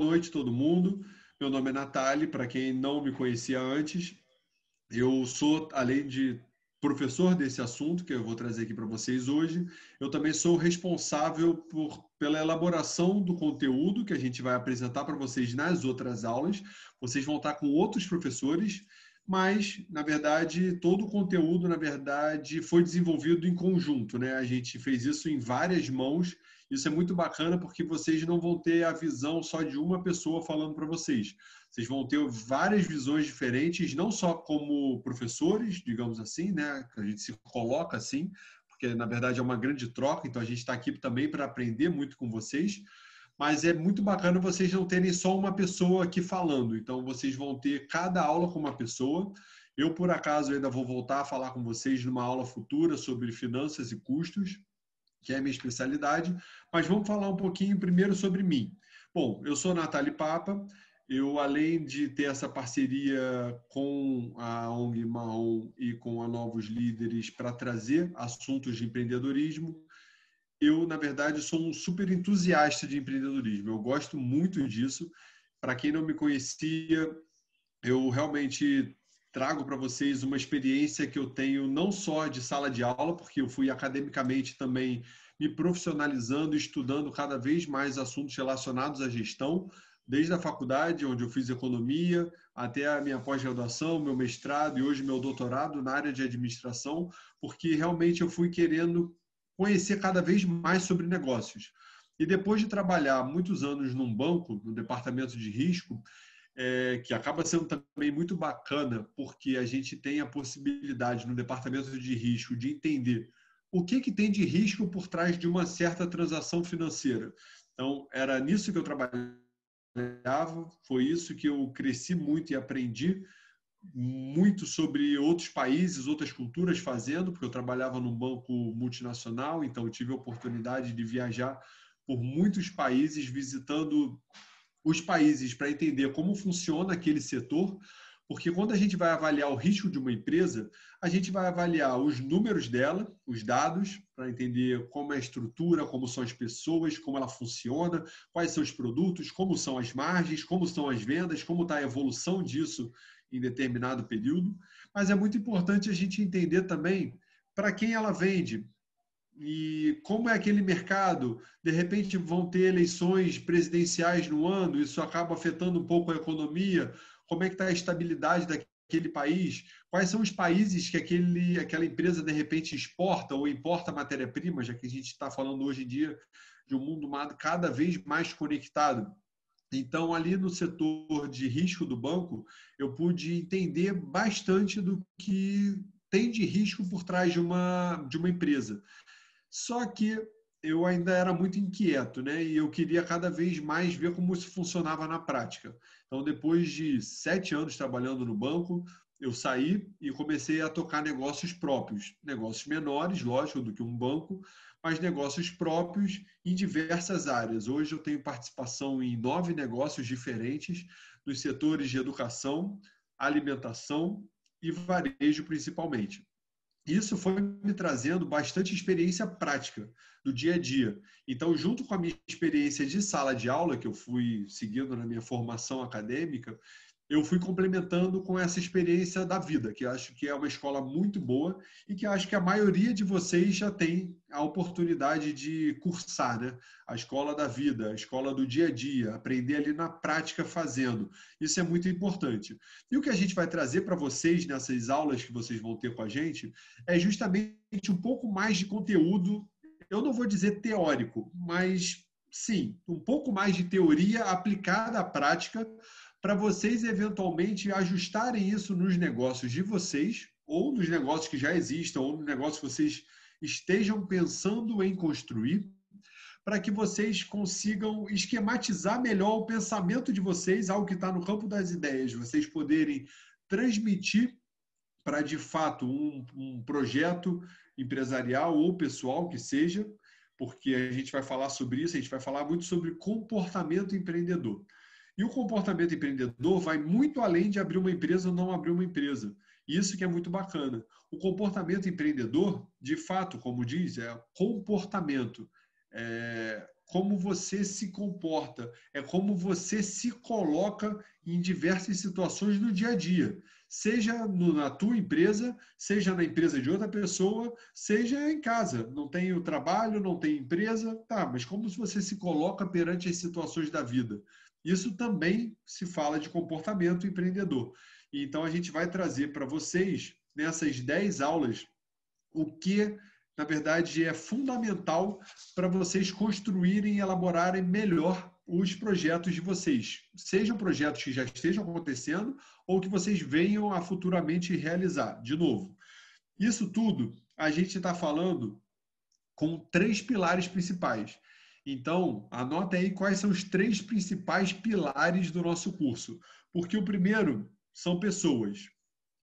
noite, todo mundo. Meu nome é Natália, para quem não me conhecia antes. Eu sou, além de professor desse assunto, que eu vou trazer aqui para vocês hoje, eu também sou responsável pela elaboração do conteúdo que a gente vai apresentar para vocês nas outras aulas. Vocês vão estar com outros professores, mas, na verdade, todo o conteúdo, na verdade, foi desenvolvido em conjunto, né? A gente fez isso em várias mãos. Isso é muito bacana porque vocês não vão ter a visão só de uma pessoa falando para vocês. Vocês vão ter várias visões diferentes, não só como professores, digamos assim, né? A gente se coloca assim, porque na verdade é uma grande troca, então a gente está aqui também para aprender muito com vocês, mas é muito bacana vocês não terem só uma pessoa aqui falando, então vocês vão ter cada aula com uma pessoa. Eu, por acaso, ainda vou voltar a falar com vocês numa aula futura sobre finanças e custos, que é a minha especialidade, mas vamos falar um pouquinho primeiro sobre mim. Bom, eu sou Natália Papa, eu, além de ter essa parceria com a ONG Marrom e com a Novos Líderes para trazer assuntos de empreendedorismo, eu, na verdade, sou um super entusiasta de empreendedorismo. Eu gosto muito disso. Para quem não me conhecia, eu realmente trago para vocês uma experiência que eu tenho não só de sala de aula, porque eu fui academicamente também me profissionalizando, estudando cada vez mais assuntos relacionados à gestão, desde a faculdade, onde eu fiz economia, até a minha pós-graduação, meu mestrado e hoje meu doutorado na área de administração, porque realmente eu fui querendo conhecer cada vez mais sobre negócios. E depois de trabalhar muitos anos num banco, no departamento de risco, que acaba sendo também muito bacana, porque a gente tem a possibilidade no departamento de risco de entender o que tem de risco por trás de uma certa transação financeira. Então, era nisso que eu trabalhava, foi isso que eu cresci muito e aprendi muito sobre outros países, outras culturas fazendo, porque eu trabalhava num banco multinacional, então eu tive a oportunidade de viajar por muitos países, visitando os países para entender como funciona aquele setor, porque quando a gente vai avaliar o risco de uma empresa, a gente vai avaliar os números dela, os dados, para entender como é a estrutura, como são as pessoas, como ela funciona, quais são os produtos, como são as margens, como são as vendas, como está a evolução disso em determinado período. Mas é muito importante a gente entender também para quem ela vende, e como é aquele mercado, de repente vão ter eleições presidenciais no ano, isso acaba afetando um pouco a economia, como é que está a estabilidade daquele país, quais são os países que aquela empresa de repente exporta ou importa matéria-prima, já que a gente está falando hoje em dia de um mundo cada vez mais conectado. Então, ali no setor de risco do banco, eu pude entender bastante do que tem de risco por trás de uma empresa. Só que eu ainda era muito inquieto, né? E eu queria cada vez mais ver como isso funcionava na prática. Então, depois de 7 anos trabalhando no banco, eu saí e comecei a tocar negócios próprios. Negócios menores, lógico, do que um banco, mas negócios próprios em diversas áreas. Hoje eu tenho participação em 9 negócios diferentes nos setores de educação, alimentação e varejo, principalmente. Isso foi me trazendo bastante experiência prática do dia a dia. Então, junto com a minha experiência de sala de aula, que eu fui seguindo na minha formação acadêmica, eu fui complementando com essa experiência da vida, que eu acho que é uma escola muito boa e que eu acho que a maioria de vocês já tem a oportunidade de cursar, né? A escola da vida, a escola do dia a dia, aprender ali na prática fazendo. Isso é muito importante. E o que a gente vai trazer para vocês nessas aulas que vocês vão ter com a gente é justamente um pouco mais de conteúdo, eu não vou dizer teórico, mas sim, um pouco mais de teoria aplicada à prática, para vocês eventualmente ajustarem isso nos negócios de vocês, ou nos negócios que já existam, ou nos negócios que vocês estejam pensando em construir, para que vocês consigam esquematizar melhor o pensamento de vocês, algo que está no campo das ideias, vocês poderem transmitir para, de fato, um projeto empresarial ou pessoal que seja, porque a gente vai falar sobre isso, a gente vai falar muito sobre comportamento empreendedor. E o comportamento empreendedor vai muito além de abrir uma empresa ou não abrir uma empresa. Isso que é muito bacana. O comportamento empreendedor, de fato, como diz, é comportamento. como você se comporta, é como você se coloca em diversas situações no dia a dia. Seja na tua empresa, seja na empresa de outra pessoa, seja em casa. Não tem o trabalho, não tem empresa, tá, mas como você se coloca perante as situações da vida. Isso também se fala de comportamento empreendedor. Então, a gente vai trazer para vocês, nessas 10 aulas, o que, na verdade, é fundamental para vocês construírem e elaborarem melhor os projetos de vocês. Sejam projetos que já estejam acontecendo ou que vocês venham a futuramente realizar. De novo, isso tudo a gente está falando com 3 pilares principais. Então, anota aí quais são os 3 principais pilares do nosso curso. Porque o primeiro são pessoas.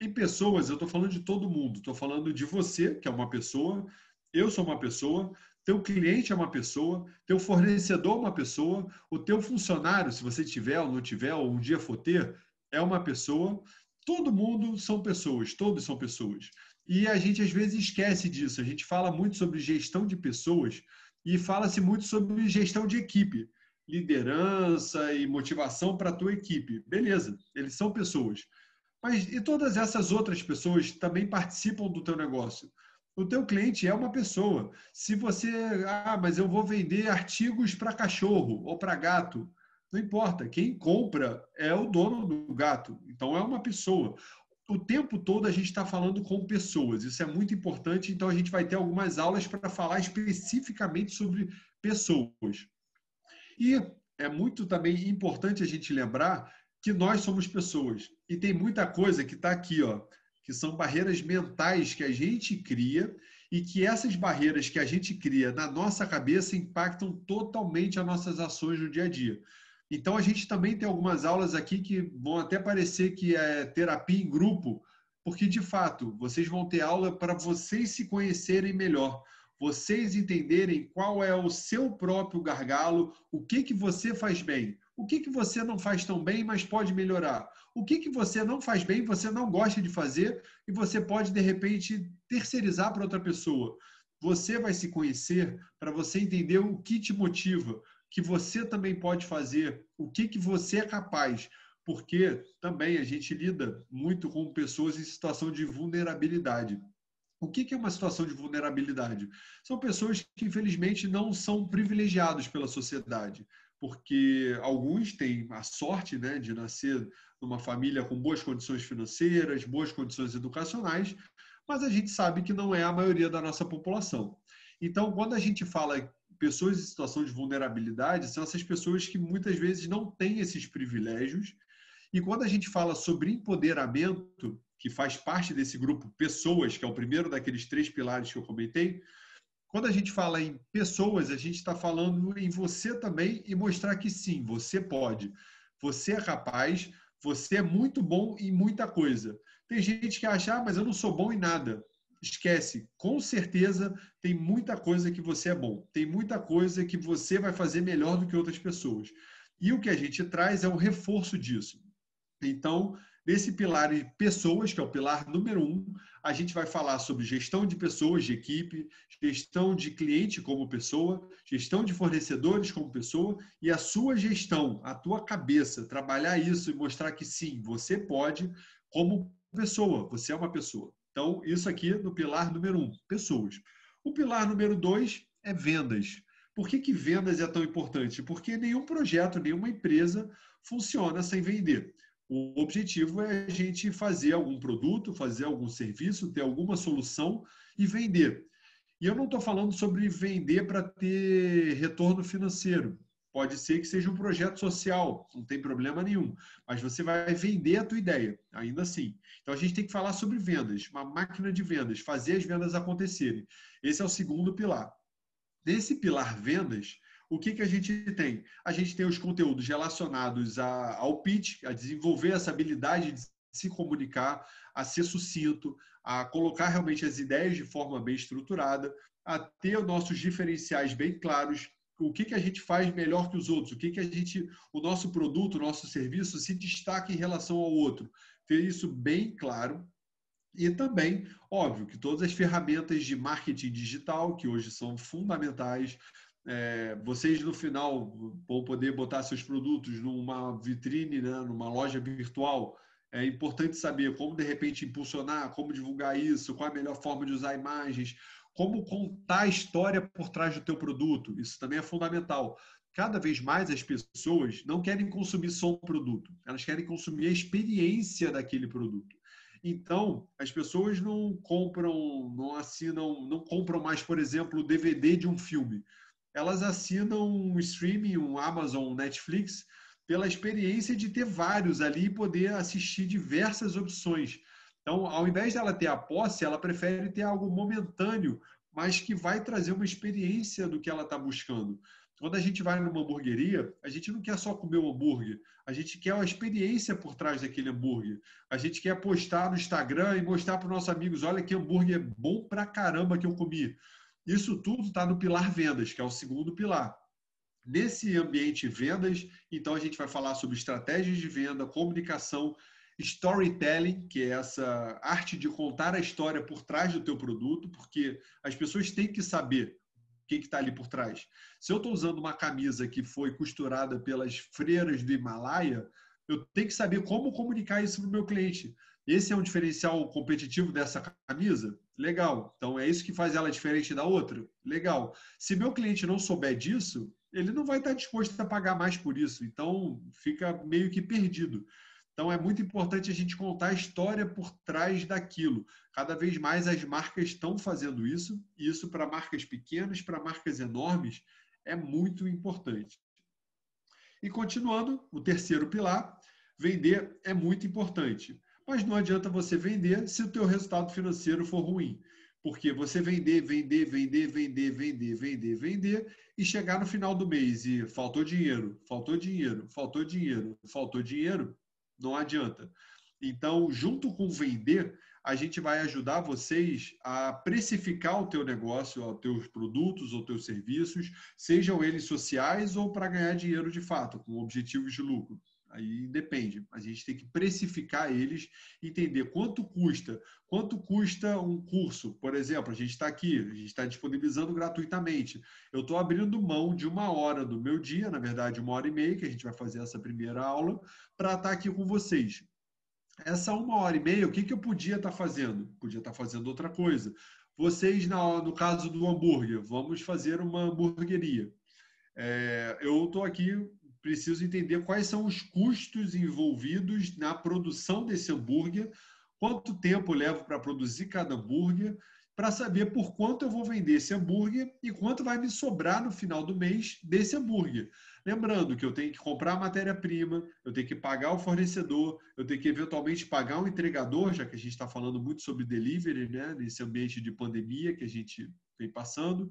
Em pessoas, eu estou falando de todo mundo. Estou falando de você, que é uma pessoa, eu sou uma pessoa, teu cliente é uma pessoa, teu fornecedor é uma pessoa, o teu funcionário, se você tiver ou não tiver, ou um dia for ter, é uma pessoa. Todo mundo são pessoas, todos são pessoas. E a gente às vezes esquece disso. A gente fala muito sobre gestão de pessoas e fala-se muito sobre gestão de equipe, liderança e motivação para a tua equipe. Beleza, eles são pessoas. Mas e todas essas outras pessoas também participam do teu negócio? O teu cliente é uma pessoa. Se você, mas eu vou vender artigos para cachorro ou para gato, não importa. Quem compra é o dono do gato. Então é uma pessoa. O tempo todo a gente está falando com pessoas. Isso é muito importante. Então a gente vai ter algumas aulas para falar especificamente sobre pessoas. E é muito também importante a gente lembrar que nós somos pessoas. E tem muita coisa que está aqui, ó, que são barreiras mentais que a gente cria e que essas barreiras que a gente cria na nossa cabeça impactam totalmente as nossas ações no dia a dia. Então, a gente também tem algumas aulas aqui que vão até parecer que é terapia em grupo, porque, de fato, vocês vão ter aula para vocês se conhecerem melhor, vocês entenderem qual é o seu próprio gargalo, o que que você faz bem, o que que você não faz tão bem, mas pode melhorar, o que que você não faz bem, você não gosta de fazer e você pode, de repente, terceirizar para outra pessoa. Você vai se conhecer para você entender o que te motiva, que você também pode fazer, o que que você é capaz, porque também a gente lida muito com pessoas em situação de vulnerabilidade. O que é uma situação de vulnerabilidade? São pessoas que, infelizmente, não são privilegiados pela sociedade, porque alguns têm a sorte, né, de nascer numa família com boas condições financeiras, boas condições educacionais, mas a gente sabe que não é a maioria da nossa população. Então, quando a gente fala pessoas em situação de vulnerabilidade, são essas pessoas que muitas vezes não têm esses privilégios. E quando a gente fala sobre empoderamento, que faz parte desse grupo pessoas, que é o primeiro daqueles 3 pilares que eu comentei, quando a gente fala em pessoas, a gente está falando em você também e mostrar que sim, você pode, você é capaz, você é muito bom em muita coisa. Tem gente que acha, mas eu não sou bom em nada. Esquece, com certeza tem muita coisa que você é bom, tem muita coisa que você vai fazer melhor do que outras pessoas. E o que a gente traz é um reforço disso. Então, nesse pilar de pessoas, que é o pilar número 1, a gente vai falar sobre gestão de pessoas, de equipe, gestão de cliente como pessoa, gestão de fornecedores como pessoa e a sua gestão, a tua cabeça, trabalhar isso e mostrar que sim, você pode como pessoa, você é uma pessoa. Então, isso aqui no pilar número 1, pessoas. O pilar número 2 é vendas. Por que vendas é tão importante? Porque nenhum projeto, nenhuma empresa funciona sem vender. O objetivo é a gente fazer algum produto, fazer algum serviço, ter alguma solução e vender. E eu não estou falando sobre vender para ter retorno financeiro. Pode ser que seja um projeto social, não tem problema nenhum. Mas você vai vender a tua ideia, ainda assim. Então a gente tem que falar sobre vendas, uma máquina de vendas, fazer as vendas acontecerem. Esse é o segundo pilar. Nesse pilar vendas, o que a gente tem? A gente tem os conteúdos relacionados ao pitch, a desenvolver essa habilidade de se comunicar, a ser sucinto, a colocar realmente as ideias de forma bem estruturada, a ter os nossos diferenciais bem claros, o que a gente faz melhor que os outros, o nosso produto, o nosso serviço se destaca em relação ao outro. Ter isso bem claro. E também, óbvio, que todas as ferramentas de marketing digital, que hoje são fundamentais, vocês no final vão poder botar seus produtos numa vitrine, né, numa loja virtual. É importante saber como, de repente, impulsionar, como divulgar isso, qual a melhor forma de usar imagens, como contar a história por trás do teu produto. Isso também é fundamental. Cada vez mais as pessoas não querem consumir só um produto, elas querem consumir a experiência daquele produto. Então, as pessoas não compram, não assinam, não compram mais, por exemplo, o DVD de um filme. Elas assinam um streaming, um Amazon, um Netflix, pela experiência de ter vários ali e poder assistir diversas opções. Então, ao invés dela ter a posse, ela prefere ter algo momentâneo, mas que vai trazer uma experiência do que ela está buscando. Quando a gente vai numa hamburgueria, a gente não quer só comer um hambúrguer, a gente quer a experiência por trás daquele hambúrguer. A gente quer postar no Instagram e mostrar para os nossos amigos, olha que hambúrguer bom pra caramba que eu comi. Isso tudo está no pilar vendas, que é o segundo pilar. Nesse ambiente vendas, então a gente vai falar sobre estratégias de venda, comunicação, storytelling, que é essa arte de contar a história por trás do teu produto, porque as pessoas têm que saber o que está ali por trás. Se eu estou usando uma camisa que foi costurada pelas freiras do Himalaia, eu tenho que saber como comunicar isso para o meu cliente. Esse é um diferencial competitivo dessa camisa? Legal. Então, é isso que faz ela diferente da outra? Legal. Se meu cliente não souber disso, ele não vai estar disposto a pagar mais por isso. Então, fica meio que perdido. Então, é muito importante a gente contar a história por trás daquilo. Cada vez mais as marcas estão fazendo isso, e isso para marcas pequenas, para marcas enormes, é muito importante. E continuando, o terceiro pilar, vender é muito importante. Mas não adianta você vender se o teu resultado financeiro for ruim. Porque você vender, e chegar no final do mês e faltou dinheiro, não adianta. Então, junto com vender, a gente vai ajudar vocês a precificar o teu negócio, os teus produtos ou teus serviços, sejam eles sociais ou para ganhar dinheiro de fato, com objetivos de lucro. Aí depende. A gente tem que precificar eles, entender quanto custa um curso. Por exemplo, a gente está aqui, a gente está disponibilizando gratuitamente. Eu estou abrindo mão de 1 hora do meu dia, na verdade 1 hora e meia, que a gente vai fazer essa primeira aula, para estar aqui com vocês. Essa 1 hora e meia, o que eu podia estar fazendo? Podia estar fazendo outra coisa. Vocês, no caso do hambúrguer, vamos fazer uma hamburgueria. Eu estou aqui, preciso entender quais são os custos envolvidos na produção desse hambúrguer, quanto tempo eu levo para produzir cada hambúrguer, para saber por quanto eu vou vender esse hambúrguer e quanto vai me sobrar no final do mês desse hambúrguer. Lembrando que eu tenho que comprar a matéria-prima, eu tenho que pagar o fornecedor, eu tenho que eventualmente pagar um entregador, já que a gente está falando muito sobre delivery, né, nesse ambiente de pandemia que a gente vem passando.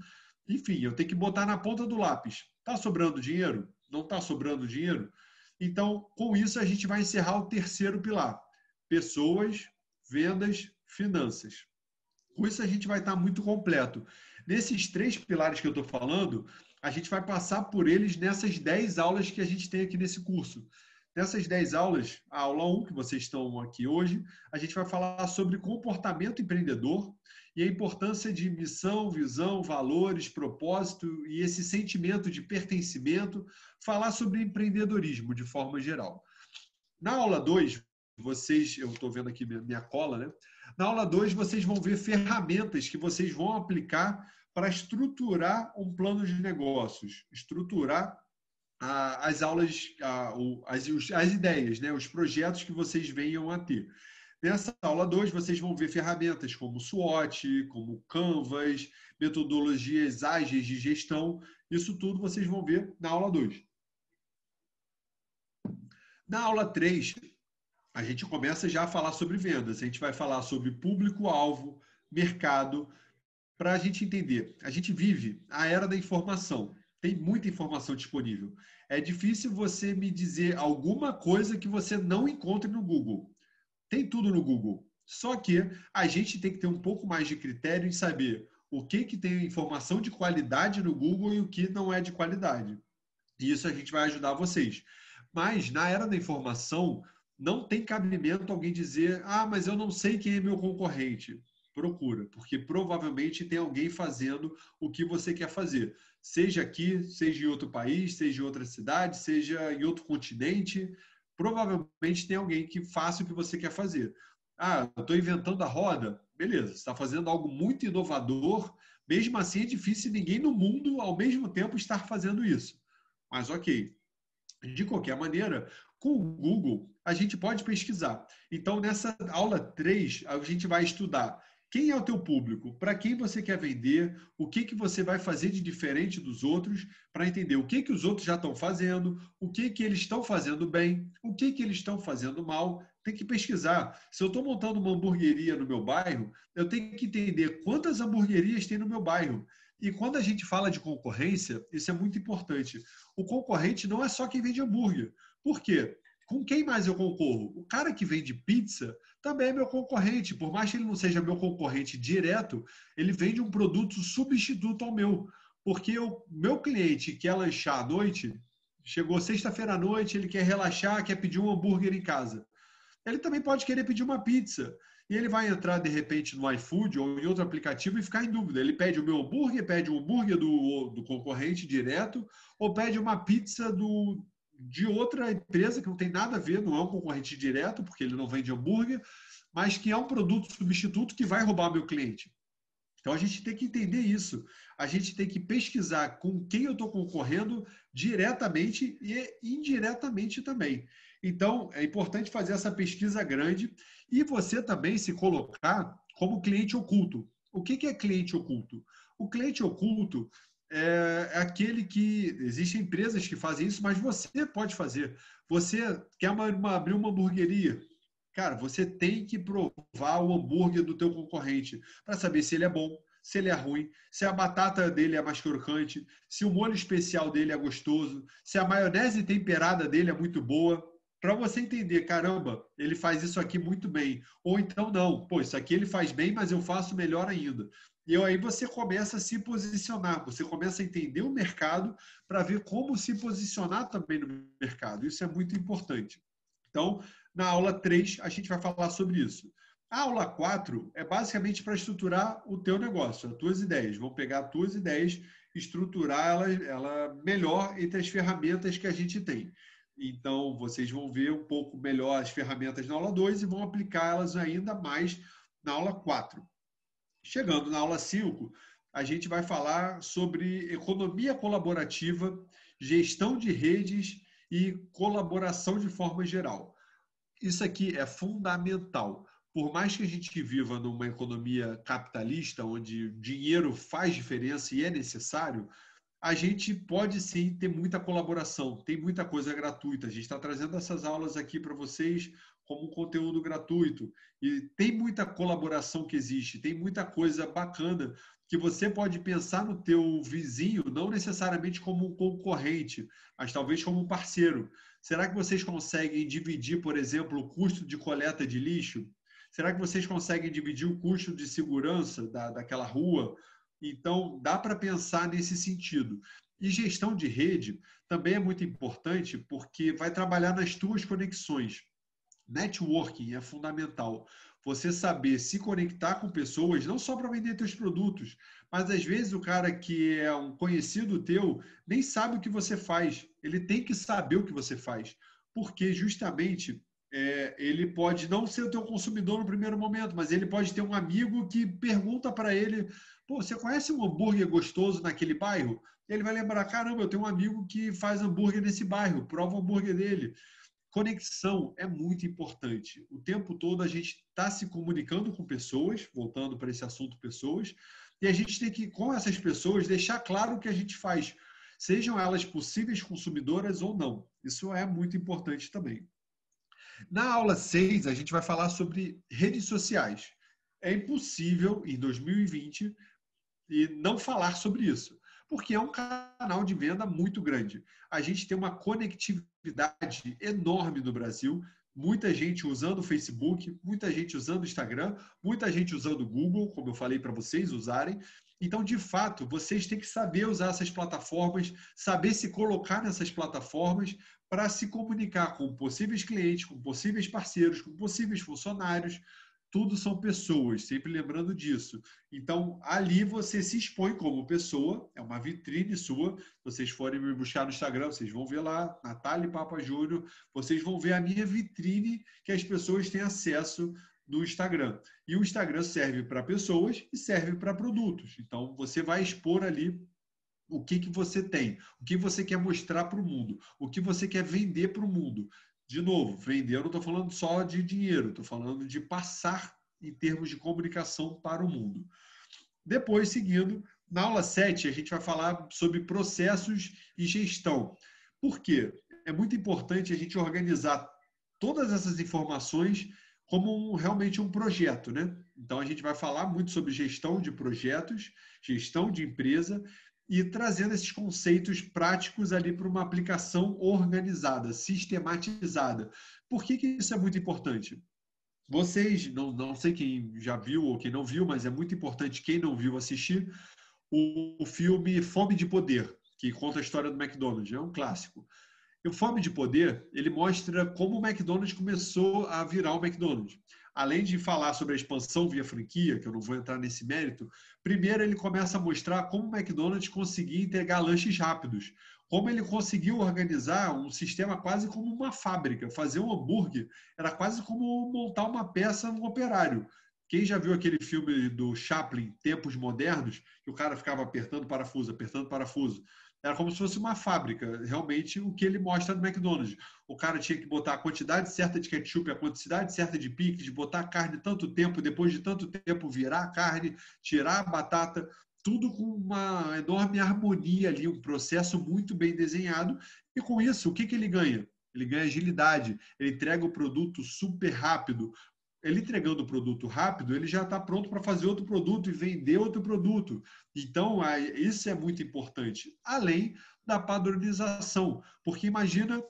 Enfim, eu tenho que botar na ponta do lápis. Está sobrando dinheiro? Não está sobrando dinheiro? Então, com isso, a gente vai encerrar o terceiro pilar. Pessoas, vendas, finanças. Com isso, a gente vai estar muito completo. Nesses 3 pilares que eu estou falando, a gente vai passar por eles nessas 10 aulas que a gente tem aqui nesse curso. Nessas 10 aulas, a aula 1, que vocês estão aqui hoje, a gente vai falar sobre comportamento empreendedor e a importância de missão, visão, valores, propósito e esse sentimento de pertencimento, falar sobre empreendedorismo de forma geral. Na aula 2, eu estou vendo aqui minha cola, né? Na aula 2, vocês vão ver ferramentas que vocês vão aplicar para estruturar um plano de negócios, estruturar as aulas, as ideias, né? Os projetos que vocês venham a ter. Nessa aula 2, vocês vão ver ferramentas como SWOT, como Canvas, metodologias ágeis de gestão. Isso tudo vocês vão ver na aula 2. Na aula 3, a gente começa já a falar sobre vendas. A gente vai falar sobre público-alvo, mercado, para a gente entender. A gente vive a era da informação. Tem muita informação disponível. É difícil você me dizer alguma coisa que você não encontre no Google. Tem tudo no Google. Só que a gente tem que ter um pouco mais de critério em saber o que tem informação de qualidade no Google e o que não é de qualidade. E isso a gente vai ajudar vocês. Mas na era da informação, não tem cabimento alguém dizer: ah, mas eu não sei quem é meu concorrente. procura, porque provavelmente tem alguém fazendo o que você quer fazer. Seja aqui, seja em outro país, seja em outra cidade, seja em outro continente, provavelmente tem alguém que faça o que você quer fazer. Ah, eu estou inventando a roda. Beleza, você está fazendo algo muito inovador, mesmo assim é difícil ninguém no mundo ao mesmo tempo estar fazendo isso. Mas ok. De qualquer maneira, com o Google, a gente pode pesquisar. Então, nessa aula 3, a gente vai estudar quem é o teu público, para quem você quer vender, o que você vai fazer de diferente dos outros, para entender o que os outros já estão fazendo, o que eles estão fazendo bem, o que eles estão fazendo mal. Tem que pesquisar. Se eu estou montando uma hamburgueria no meu bairro, eu tenho que entender quantas hamburguerias tem no meu bairro. E quando a gente fala de concorrência, isso é muito importante. O concorrente não é só quem vende hambúrguer. Por quê? Com quem mais eu concorro? O cara que vende pizza também é meu concorrente. Por mais que ele não seja meu concorrente direto, ele vende um produto substituto ao meu. Porque o meu cliente quer lanchar à noite, chegou sexta-feira à noite, ele quer relaxar, quer pedir um hambúrguer em casa. Ele também pode querer pedir uma pizza. E ele vai entrar, de repente, no iFood ou em outro aplicativo e ficar em dúvida. Ele pede o meu hambúrguer, pede o hambúrguer do concorrente direto, ou pede uma pizza de outra empresa que não tem nada a ver, não é um concorrente direto, porque ele não vende hambúrguer, mas que é um produto substituto que vai roubar meu cliente. Então a gente tem que entender isso. A gente tem que pesquisar com quem eu estou concorrendo diretamente e indiretamente também. Então é importante fazer essa pesquisa grande e você também se colocar como cliente oculto. O que é cliente oculto? O cliente oculto é aquele que... Existem empresas que fazem isso, mas você pode fazer. Você quer abrir uma hamburgueria. Cara, você tem que provar o hambúrguer do teu concorrente para saber se ele é bom, se ele é ruim, se a batata dele é mais crocante, se o molho especial dele é gostoso, se a maionese temperada dele é muito boa, para você entender, caramba, ele faz isso aqui muito bem. Ou então não, pô, isso aqui ele faz bem, mas eu faço melhor ainda. E aí você começa a se posicionar, você começa a entender o mercado para ver como se posicionar também no mercado. Isso é muito importante. Então, na aula 3, a gente vai falar sobre isso. A aula 4 é basicamente para estruturar o teu negócio, as tuas ideias. Vão pegar as tuas ideias, estruturar ela melhor entre as ferramentas que a gente tem. Então, vocês vão ver um pouco melhor as ferramentas na aula 2 e vão aplicá-las ainda mais na aula 4. Chegando na aula 5, a gente vai falar sobre economia colaborativa, gestão de redes e colaboração de forma geral. Isso aqui é fundamental. Por mais que a gente viva numa economia capitalista, onde dinheiro faz diferença e é necessário, a gente pode sim ter muita colaboração, tem muita coisa gratuita. A gente está trazendo essas aulas aqui para vocês como um conteúdo gratuito. E tem muita colaboração que existe, tem muita coisa bacana que você pode pensar no teu vizinho, não necessariamente como um concorrente, mas talvez como um parceiro. Será que vocês conseguem dividir, por exemplo, o custo de coleta de lixo? Será que vocês conseguem dividir o custo de segurança daquela rua? Então, dá para pensar nesse sentido. E gestão de rede também é muito importante porque vai trabalhar nas tuas conexões. Networking é fundamental. Você saber se conectar com pessoas, não só para vender teus produtos, mas às vezes o cara que é um conhecido teu nem sabe o que você faz. Ele tem que saber o que você faz, porque justamente ele pode não ser o teu consumidor no primeiro momento, mas ele pode ter um amigo que pergunta para ele: pô, você conhece um hambúrguer gostoso naquele bairro? Ele vai lembrar: caramba, eu tenho um amigo que faz hambúrguer nesse bairro, prova o hambúrguer dele. Conexão é muito importante. O tempo todo a gente está se comunicando com pessoas, voltando para esse assunto pessoas, e a gente tem que, com essas pessoas, deixar claro o que a gente faz, sejam elas possíveis consumidoras ou não. Isso é muito importante também. Na aula 6, a gente vai falar sobre redes sociais. É impossível, em 2020, não falar sobre isso, porque é um canal de venda muito grande. A gente tem uma conectividade enorme no Brasil, muita gente usando o Facebook, muita gente usando o Instagram, muita gente usando o Google, como eu falei para vocês usarem. Então, de fato, vocês têm que saber usar essas plataformas, saber se colocar nessas plataformas para se comunicar com possíveis clientes, com possíveis parceiros, com possíveis funcionários. tudo são pessoas, sempre lembrando disso. Então, ali você se expõe como pessoa, é uma vitrine sua. Se vocês forem me buscar no Instagram, vocês vão ver lá, Natália Papa Júnior, vocês vão ver a minha vitrine que as pessoas têm acesso no Instagram. E o Instagram serve para pessoas e serve para produtos. Então, você vai expor ali o que você tem, o que você quer mostrar para o mundo, o que você quer vender para o mundo. De novo, vender, eu não estou falando só de dinheiro, estou falando de passar em termos de comunicação para o mundo. Depois, seguindo, na aula 7, a gente vai falar sobre processos e gestão. Por quê? É muito importante a gente organizar todas essas informações como realmente um projeto, né? Então, a gente vai falar muito sobre gestão de projetos, gestão de empresa, e trazendo esses conceitos práticos ali para uma aplicação organizada, sistematizada. Por que isso é muito importante? Vocês, não sei quem já viu ou quem não viu, mas é muito importante quem não viu assistir o filme Fome de Poder, que conta a história do McDonald's, é um clássico. E o Fome de Poder, ele mostra como o McDonald's começou a virar o McDonald's. Além de falar sobre a expansão via franquia, que eu não vou entrar nesse mérito, primeiro ele começa a mostrar como o McDonald's conseguia entregar lanches rápidos, como ele conseguiu organizar um sistema quase como uma fábrica. Fazer um hambúrguer era quase como montar uma peça num operário. Quem já viu aquele filme do Chaplin, Tempos Modernos, que o cara ficava apertando parafuso, era como se fosse uma fábrica, realmente o que ele mostra no McDonald's. O cara tinha que botar a quantidade certa de ketchup, a quantidade certa de picles, botar a carne tanto tempo, depois de tanto tempo virar a carne, tirar a batata, tudo com uma enorme harmonia ali, um processo muito bem desenhado. E com isso, o que ele ganha? Ele ganha agilidade, ele entrega o produto super rápido. Ele entregando o produto rápido, ele já está pronto para fazer outro produto e vender outro produto. Então, isso é muito importante. Além da padronização. Porque imagina,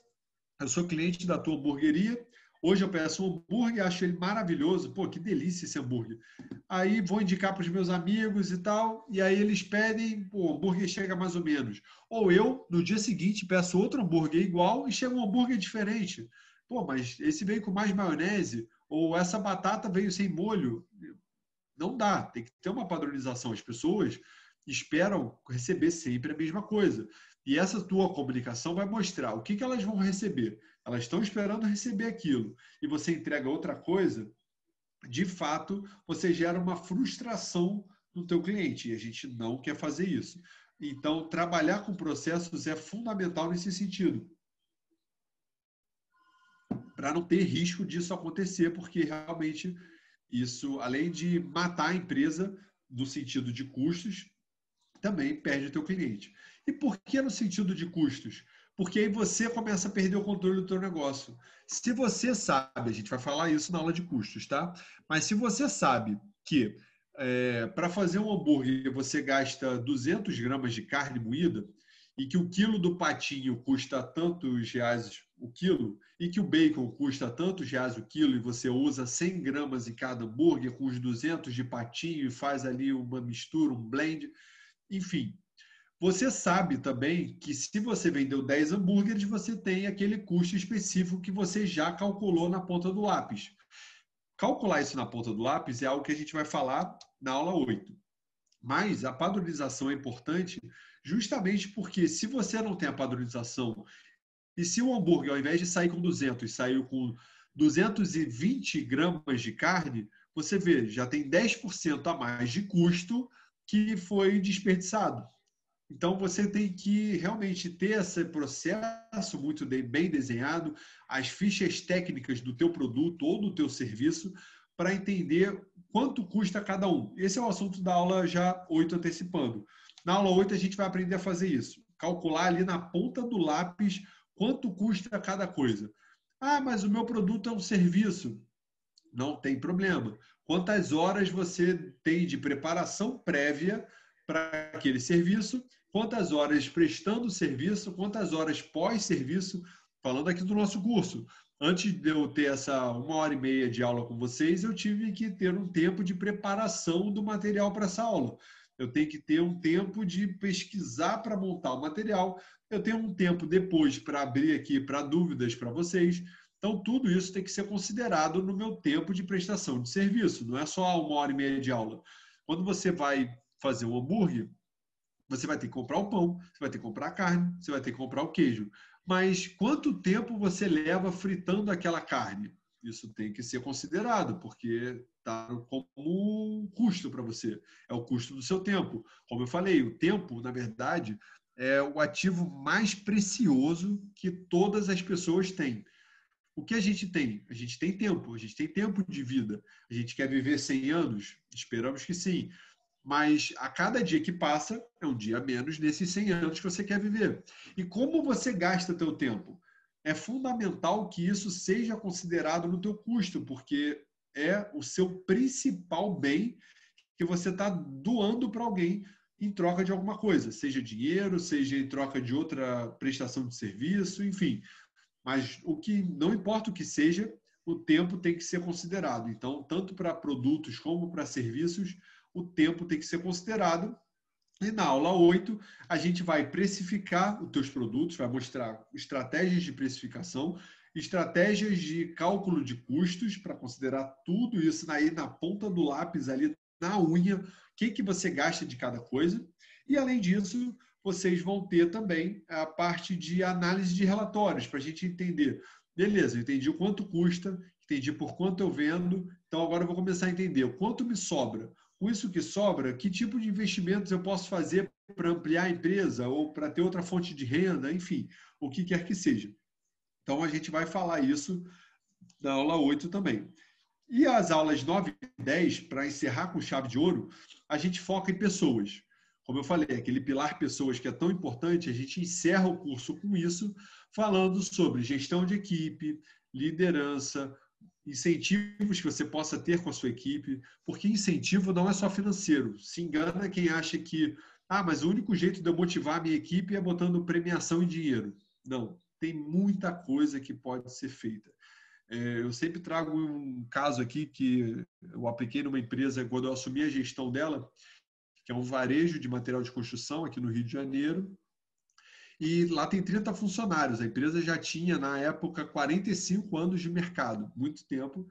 eu sou cliente da tua hamburgueria, hoje eu peço um hambúrguer, acho ele maravilhoso, pô, que delícia esse hambúrguer. Aí vou indicar para os meus amigos e tal, e aí eles pedem, pô, o hambúrguer chega mais ou menos. Ou eu, no dia seguinte, peço outro hambúrguer igual e chega um hambúrguer diferente. Pô, mas esse veio com mais maionese, ou essa batata veio sem molho. Não dá, tem que ter uma padronização. As pessoas esperam receber sempre a mesma coisa. E essa tua comunicação vai mostrar o que elas vão receber. Elas estão esperando receber aquilo. E você entrega outra coisa, de fato, você gera uma frustração no teu cliente. E a gente não quer fazer isso. Então, trabalhar com processos é fundamental nesse sentido, para não ter risco disso acontecer, porque realmente isso, além de matar a empresa no sentido de custos, também perde o teu cliente. E por que no sentido de custos? Porque aí você começa a perder o controle do teu negócio. Se você sabe, a gente vai falar isso na aula de custos, tá? Mas se você sabe que para fazer um hambúrguer você gasta 200 gramas de carne moída e que o quilo do patinho custa tantos reais o quilo e que o bacon custa tantos reais o quilo e você usa 100 gramas em cada hambúrguer com os 200 de patinho e faz ali uma mistura, um blend, enfim. Você sabe também que se você vendeu 10 hambúrgueres, você tem aquele custo específico que você já calculou na ponta do lápis. Calcular isso na ponta do lápis é algo que a gente vai falar na aula 8. Mas a padronização é importante justamente porque se você não tem a padronização e se o hambúrguer, ao invés de sair com 200, saiu com 220 gramas de carne, você vê, já tem 10% a mais de custo que foi desperdiçado. Então, você tem que realmente ter esse processo muito bem desenhado, as fichas técnicas do teu produto ou do teu serviço, para entender quanto custa cada um. Esse é o assunto da aula já 8 antecipando. Na aula 8, a gente vai aprender a fazer isso. Calcular ali na ponta do lápis quanto custa cada coisa. Ah, mas o meu produto é um serviço. Não tem problema. Quantas horas você tem de preparação prévia para aquele serviço, quantas horas prestando serviço, quantas horas pós-serviço, falando aqui do nosso curso. Antes de eu ter essa 1h30 de aula com vocês, eu tive que ter um tempo de preparação do material para essa aula. Eu tenho que ter um tempo de pesquisar para montar o material. Eu tenho um tempo depois para abrir aqui para dúvidas para vocês. Então, tudo isso tem que ser considerado no meu tempo de prestação de serviço. Não é só 1 hora e meia de aula. Quando você vai fazer um hambúrguer, você vai ter que comprar o pão, você vai ter que comprar a carne, você vai ter que comprar o queijo. Mas quanto tempo você leva fritando aquela carne? Isso tem que ser considerado, porque está como um custo para você. É o custo do seu tempo. Como eu falei, o tempo, na verdade, é o ativo mais precioso que todas as pessoas têm. O que a gente tem? A gente tem tempo, a gente tem tempo de vida. A gente quer viver 100 anos? Esperamos que sim. Mas a cada dia que passa, é um dia a menos nesses 100 anos que você quer viver. E como você gasta teu tempo? É fundamental que isso seja considerado no teu custo, porque é o seu principal bem que você está doando para alguém em troca de alguma coisa, seja dinheiro, seja em troca de outra prestação de serviço, enfim. Mas o que não importa o que seja, o tempo tem que ser considerado. Então, tanto para produtos como para serviços, o tempo tem que ser considerado. E na aula 8, a gente vai precificar os teus produtos, vai mostrar estratégias de precificação, estratégias de cálculo de custos, para considerar tudo isso aí na ponta do lápis, ali na unha, o que você gasta de cada coisa. E, além disso, vocês vão ter também a parte de análise de relatórios, para a gente entender. Beleza, entendi o quanto custa, entendi por quanto eu vendo, então agora eu vou começar a entender o quanto me sobra. Com isso que sobra, que tipo de investimentos eu posso fazer para ampliar a empresa ou para ter outra fonte de renda, enfim, o que quer que seja. Então, a gente vai falar isso na aula 8 também. E as aulas 9 e 10, para encerrar com chave de ouro, a gente foca em pessoas. Como eu falei, aquele pilar pessoas que é tão importante, a gente encerra o curso com isso, falando sobre gestão de equipe, liderança, incentivos que você possa ter com a sua equipe, porque incentivo não é só financeiro. Se engana quem acha que, mas o único jeito de eu motivar a minha equipe é botando premiação em dinheiro. Não, tem muita coisa que pode ser feita. Eu sempre trago um caso aqui que eu apliquei numa empresa quando eu assumi a gestão dela, que é um varejo de material de construção aqui no Rio de Janeiro. E lá tem 30 funcionários. A empresa já tinha, na época, 45 anos de mercado, muito tempo.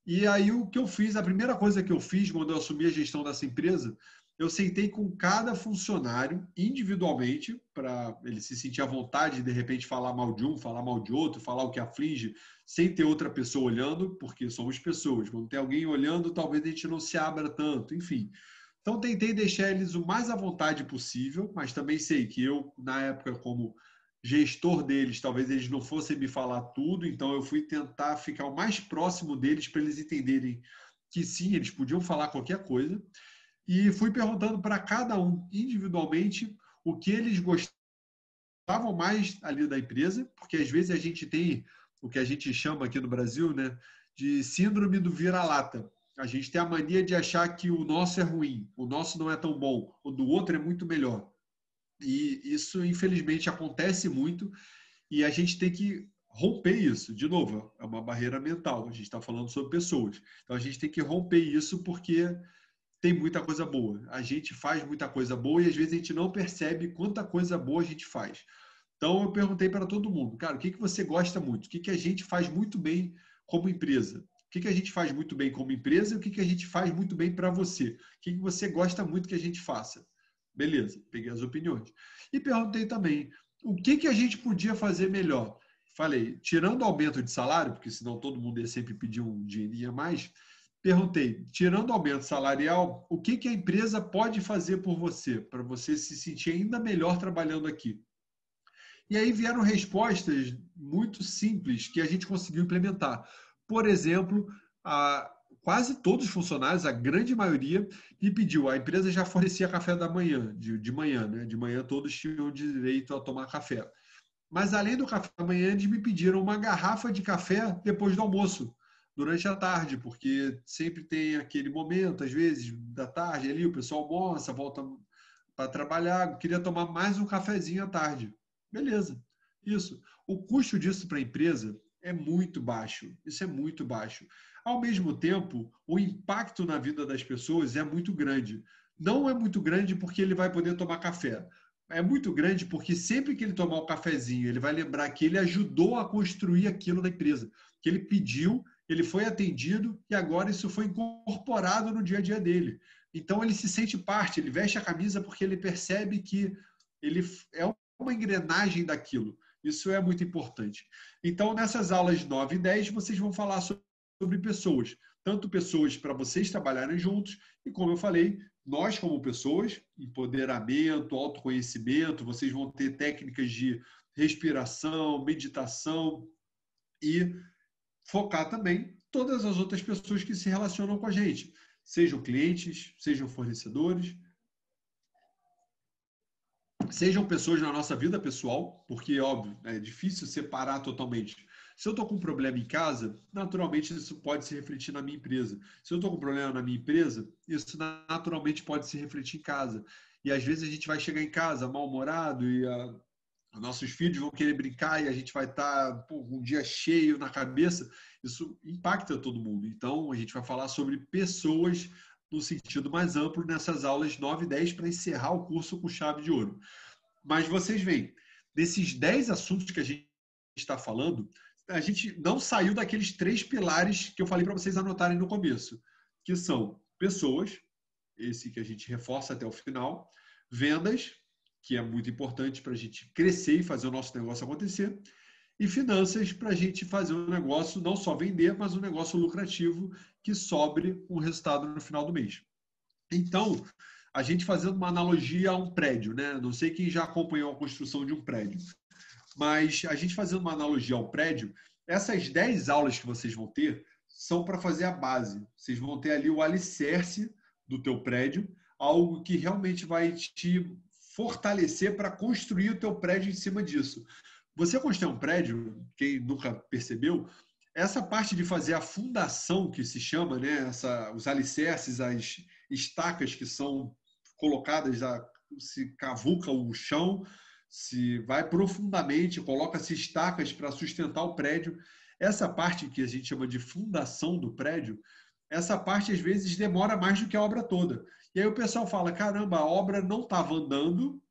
E aí o que eu fiz, a primeira coisa que eu fiz quando eu assumi a gestão dessa empresa, eu sentei com cada funcionário individualmente, para ele se sentir à vontade de repente falar mal de um, falar mal de outro, falar o que aflige, sem ter outra pessoa olhando, porque somos pessoas. Quando tem alguém olhando, talvez a gente não se abra tanto, enfim. Então, tentei deixar eles o mais à vontade possível, mas também sei que eu, na época, como gestor deles, talvez eles não fossem me falar tudo, então eu fui tentar ficar o mais próximo deles para eles entenderem que sim, eles podiam falar qualquer coisa, e fui perguntando para cada um individualmente o que eles gostavam mais ali da empresa, porque às vezes a gente tem o que a gente chama aqui no Brasil, né, de síndrome do vira-lata. A gente tem a mania de achar que o nosso é ruim, o nosso não é tão bom, o do outro é muito melhor. E isso, infelizmente, acontece muito e a gente tem que romper isso. De novo, é uma barreira mental. A gente está falando sobre pessoas. Então, a gente tem que romper isso porque tem muita coisa boa. A gente faz muita coisa boa e, às vezes, a gente não percebe quanta coisa boa a gente faz. Então, eu perguntei para todo mundo, cara, o que você gosta muito? O que a gente faz muito bem como empresa? O que a gente faz muito bem como empresa e o que a gente faz muito bem para você? O que você gosta muito que a gente faça? Beleza, peguei as opiniões. E perguntei também, o que a gente podia fazer melhor? Falei, tirando o aumento de salário, porque senão todo mundo ia sempre pedir um dinheirinho a mais, perguntei, tirando o aumento salarial, o que a empresa pode fazer por você, para você se sentir ainda melhor trabalhando aqui? E aí vieram respostas muito simples que a gente conseguiu implementar. Por exemplo, quase todos os funcionários, a grande maioria, me pediu. A empresa já fornecia café da manhã, de manhã, né? De manhã todos tinham direito a tomar café. Mas além do café da manhã, eles me pediram uma garrafa de café depois do almoço, durante a tarde, porque sempre tem aquele momento, às vezes, da tarde ali, o pessoal almoça, volta para trabalhar, queria tomar mais um cafezinho à tarde. Beleza, isso. O custo disso para a empresa é muito baixo. Isso é muito baixo. Ao mesmo tempo, o impacto na vida das pessoas é muito grande. Não é muito grande porque ele vai poder tomar café, é muito grande porque sempre que ele tomar o cafezinho, ele vai lembrar que ele ajudou a construir aquilo na empresa, que ele pediu, ele foi atendido e agora isso foi incorporado no dia a dia dele. Então ele se sente parte, ele veste a camisa porque ele percebe que ele é uma engrenagem daquilo. Isso é muito importante. Então, nessas aulas 9 e 10, vocês vão falar sobre pessoas. Tanto pessoas para vocês trabalharem juntos, e como eu falei, nós como pessoas, empoderamento, autoconhecimento, vocês vão ter técnicas de respiração, meditação e focar também todas as outras pessoas que se relacionam com a gente, sejam clientes, sejam fornecedores, sejam pessoas na nossa vida pessoal, porque, óbvio, é difícil separar totalmente. Se eu estou com um problema em casa, naturalmente isso pode se refletir na minha empresa. Se eu estou com um problema na minha empresa, isso naturalmente pode se refletir em casa. E às vezes a gente vai chegar em casa mal-humorado e nossos filhos vão querer brincar e a gente vai estar um dia cheio na cabeça. Isso impacta todo mundo. Então, a gente vai falar sobre pessoas no sentido mais amplo nessas aulas 9 e 10 para encerrar o curso com chave de ouro. Mas vocês veem, desses 10 assuntos que a gente está falando, a gente não saiu daqueles 3 pilares que eu falei para vocês anotarem no começo, que são pessoas, esse que a gente reforça até o final, vendas, que é muito importante para a gente crescer e fazer o nosso negócio acontecer, e finanças para a gente fazer um negócio, não só vender, mas um negócio lucrativo que sobre um resultado no final do mês. Então, a gente fazendo uma analogia a um prédio, né? Não sei quem já acompanhou a construção de um prédio, mas a gente fazendo uma analogia ao prédio, essas 10 aulas que vocês vão ter são para fazer a base. Vocês vão ter ali o alicerce do teu prédio, algo que realmente vai te fortalecer para construir o teu prédio em cima disso. Você construir um prédio, quem nunca percebeu, essa parte de fazer a fundação, que se chama, né, os alicerces, as estacas que são colocadas, se cavuca o chão, se vai profundamente, coloca-se estacas para sustentar o prédio. Essa parte que a gente chama de fundação do prédio, essa parte às vezes demora mais do que a obra toda. E aí o pessoal fala, caramba, a obra não estava andando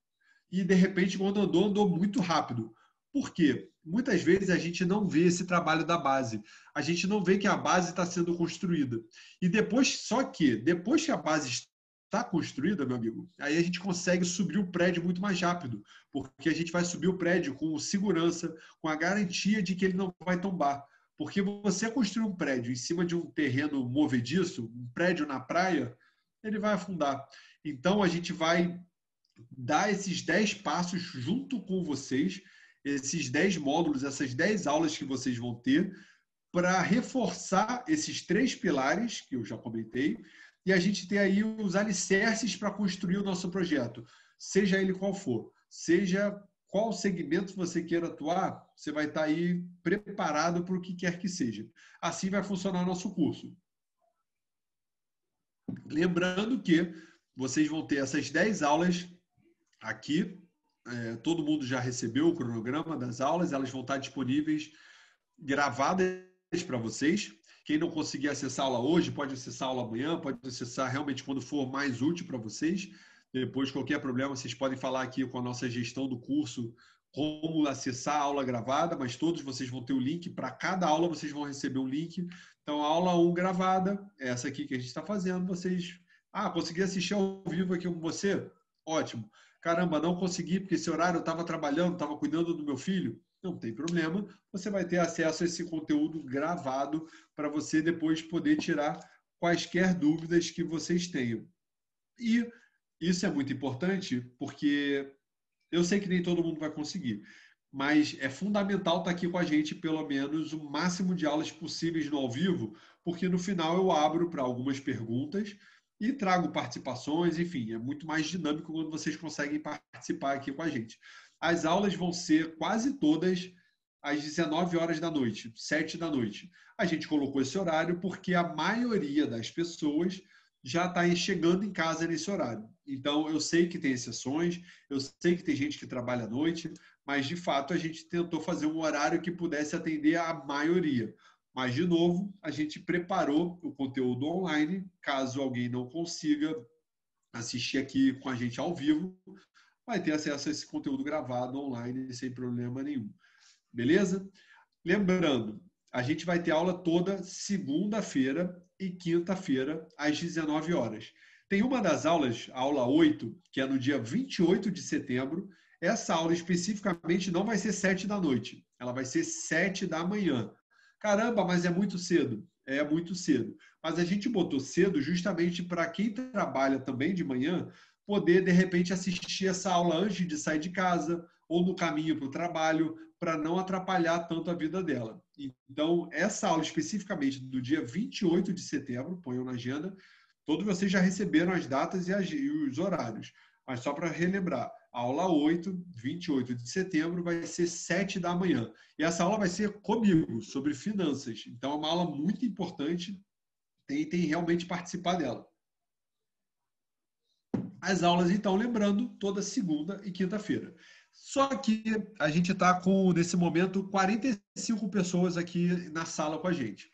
e de repente quando andou, andou muito rápido. Por quê? Muitas vezes a gente não vê esse trabalho da base. A gente não vê que a base está sendo construída. E depois, só que depois que a base está construída, meu amigo, aí a gente consegue subir o prédio muito mais rápido, porque a gente vai subir o prédio com segurança, com a garantia de que ele não vai tombar. Porque você construir um prédio em cima de um terreno movediço, um prédio na praia, ele vai afundar. Então a gente vai dar esses 10 passos junto com vocês, esses 10 módulos, essas 10 aulas que vocês vão ter, para reforçar esses 3 pilares que eu já comentei, e a gente ter aí os alicerces para construir o nosso projeto, seja ele qual for, seja qual segmento você queira atuar, você vai estar aí preparado para o que quer que seja. Assim vai funcionar o nosso curso. Lembrando que vocês vão ter essas 10 aulas aqui, todo mundo já recebeu o cronograma das aulas, elas vão estar disponíveis gravadas para vocês. Quem não conseguir acessar a aula hoje, pode acessar a aula amanhã, pode acessar realmente quando for mais útil para vocês. Depois, qualquer problema, vocês podem falar aqui com a nossa gestão do curso como acessar a aula gravada, mas todos vocês vão ter o link. Para cada aula, vocês vão receber um link. Então, a aula 1 gravada, essa aqui que a gente está fazendo, vocês... consegui assistir ao vivo aqui com você? Ótimo. Caramba, não consegui porque esse horário eu estava trabalhando, estava cuidando do meu filho. Não tem problema, você vai ter acesso a esse conteúdo gravado para você depois poder tirar quaisquer dúvidas que vocês tenham. E isso é muito importante porque eu sei que nem todo mundo vai conseguir, mas é fundamental estar aqui com a gente pelo menos o máximo de aulas possíveis no ao vivo, porque no final eu abro para algumas perguntas e trago participações, enfim, é muito mais dinâmico quando vocês conseguem participar aqui com a gente. As aulas vão ser quase todas às 19 horas da noite, 7 da noite. A gente colocou esse horário porque a maioria das pessoas já está chegando em casa nesse horário. Então, eu sei que tem exceções, eu sei que tem gente que trabalha à noite, mas, de fato, a gente tentou fazer um horário que pudesse atender a maioria. Mas, de novo, a gente preparou o conteúdo online, caso alguém não consiga assistir aqui com a gente ao vivo, vai ter acesso a esse conteúdo gravado online sem problema nenhum. Beleza? Lembrando, a gente vai ter aula toda segunda-feira e quinta-feira, às 19 horas. Tem uma das aulas, a aula 8, que é no dia 28 de setembro. Essa aula especificamente não vai ser 7 da noite, ela vai ser 7 da manhã. Caramba, mas é muito cedo. É muito cedo. Mas a gente botou cedo justamente para quem trabalha também de manhã poder, de repente, assistir essa aula antes de sair de casa ou no caminho para o trabalho, para não atrapalhar tanto a vida dela. Então, essa aula especificamente do dia 28 de setembro, ponham na agenda, todos vocês já receberam as datas e os horários. Mas só para relembrar, a aula 8, 28 de setembro, vai ser 7 da manhã. E essa aula vai ser comigo, sobre finanças. Então, é uma aula muito importante. Tentem realmente participar dela. As aulas, então, lembrando, toda segunda e quinta-feira. Só que a gente está com, nesse momento, 45 pessoas aqui na sala com a gente.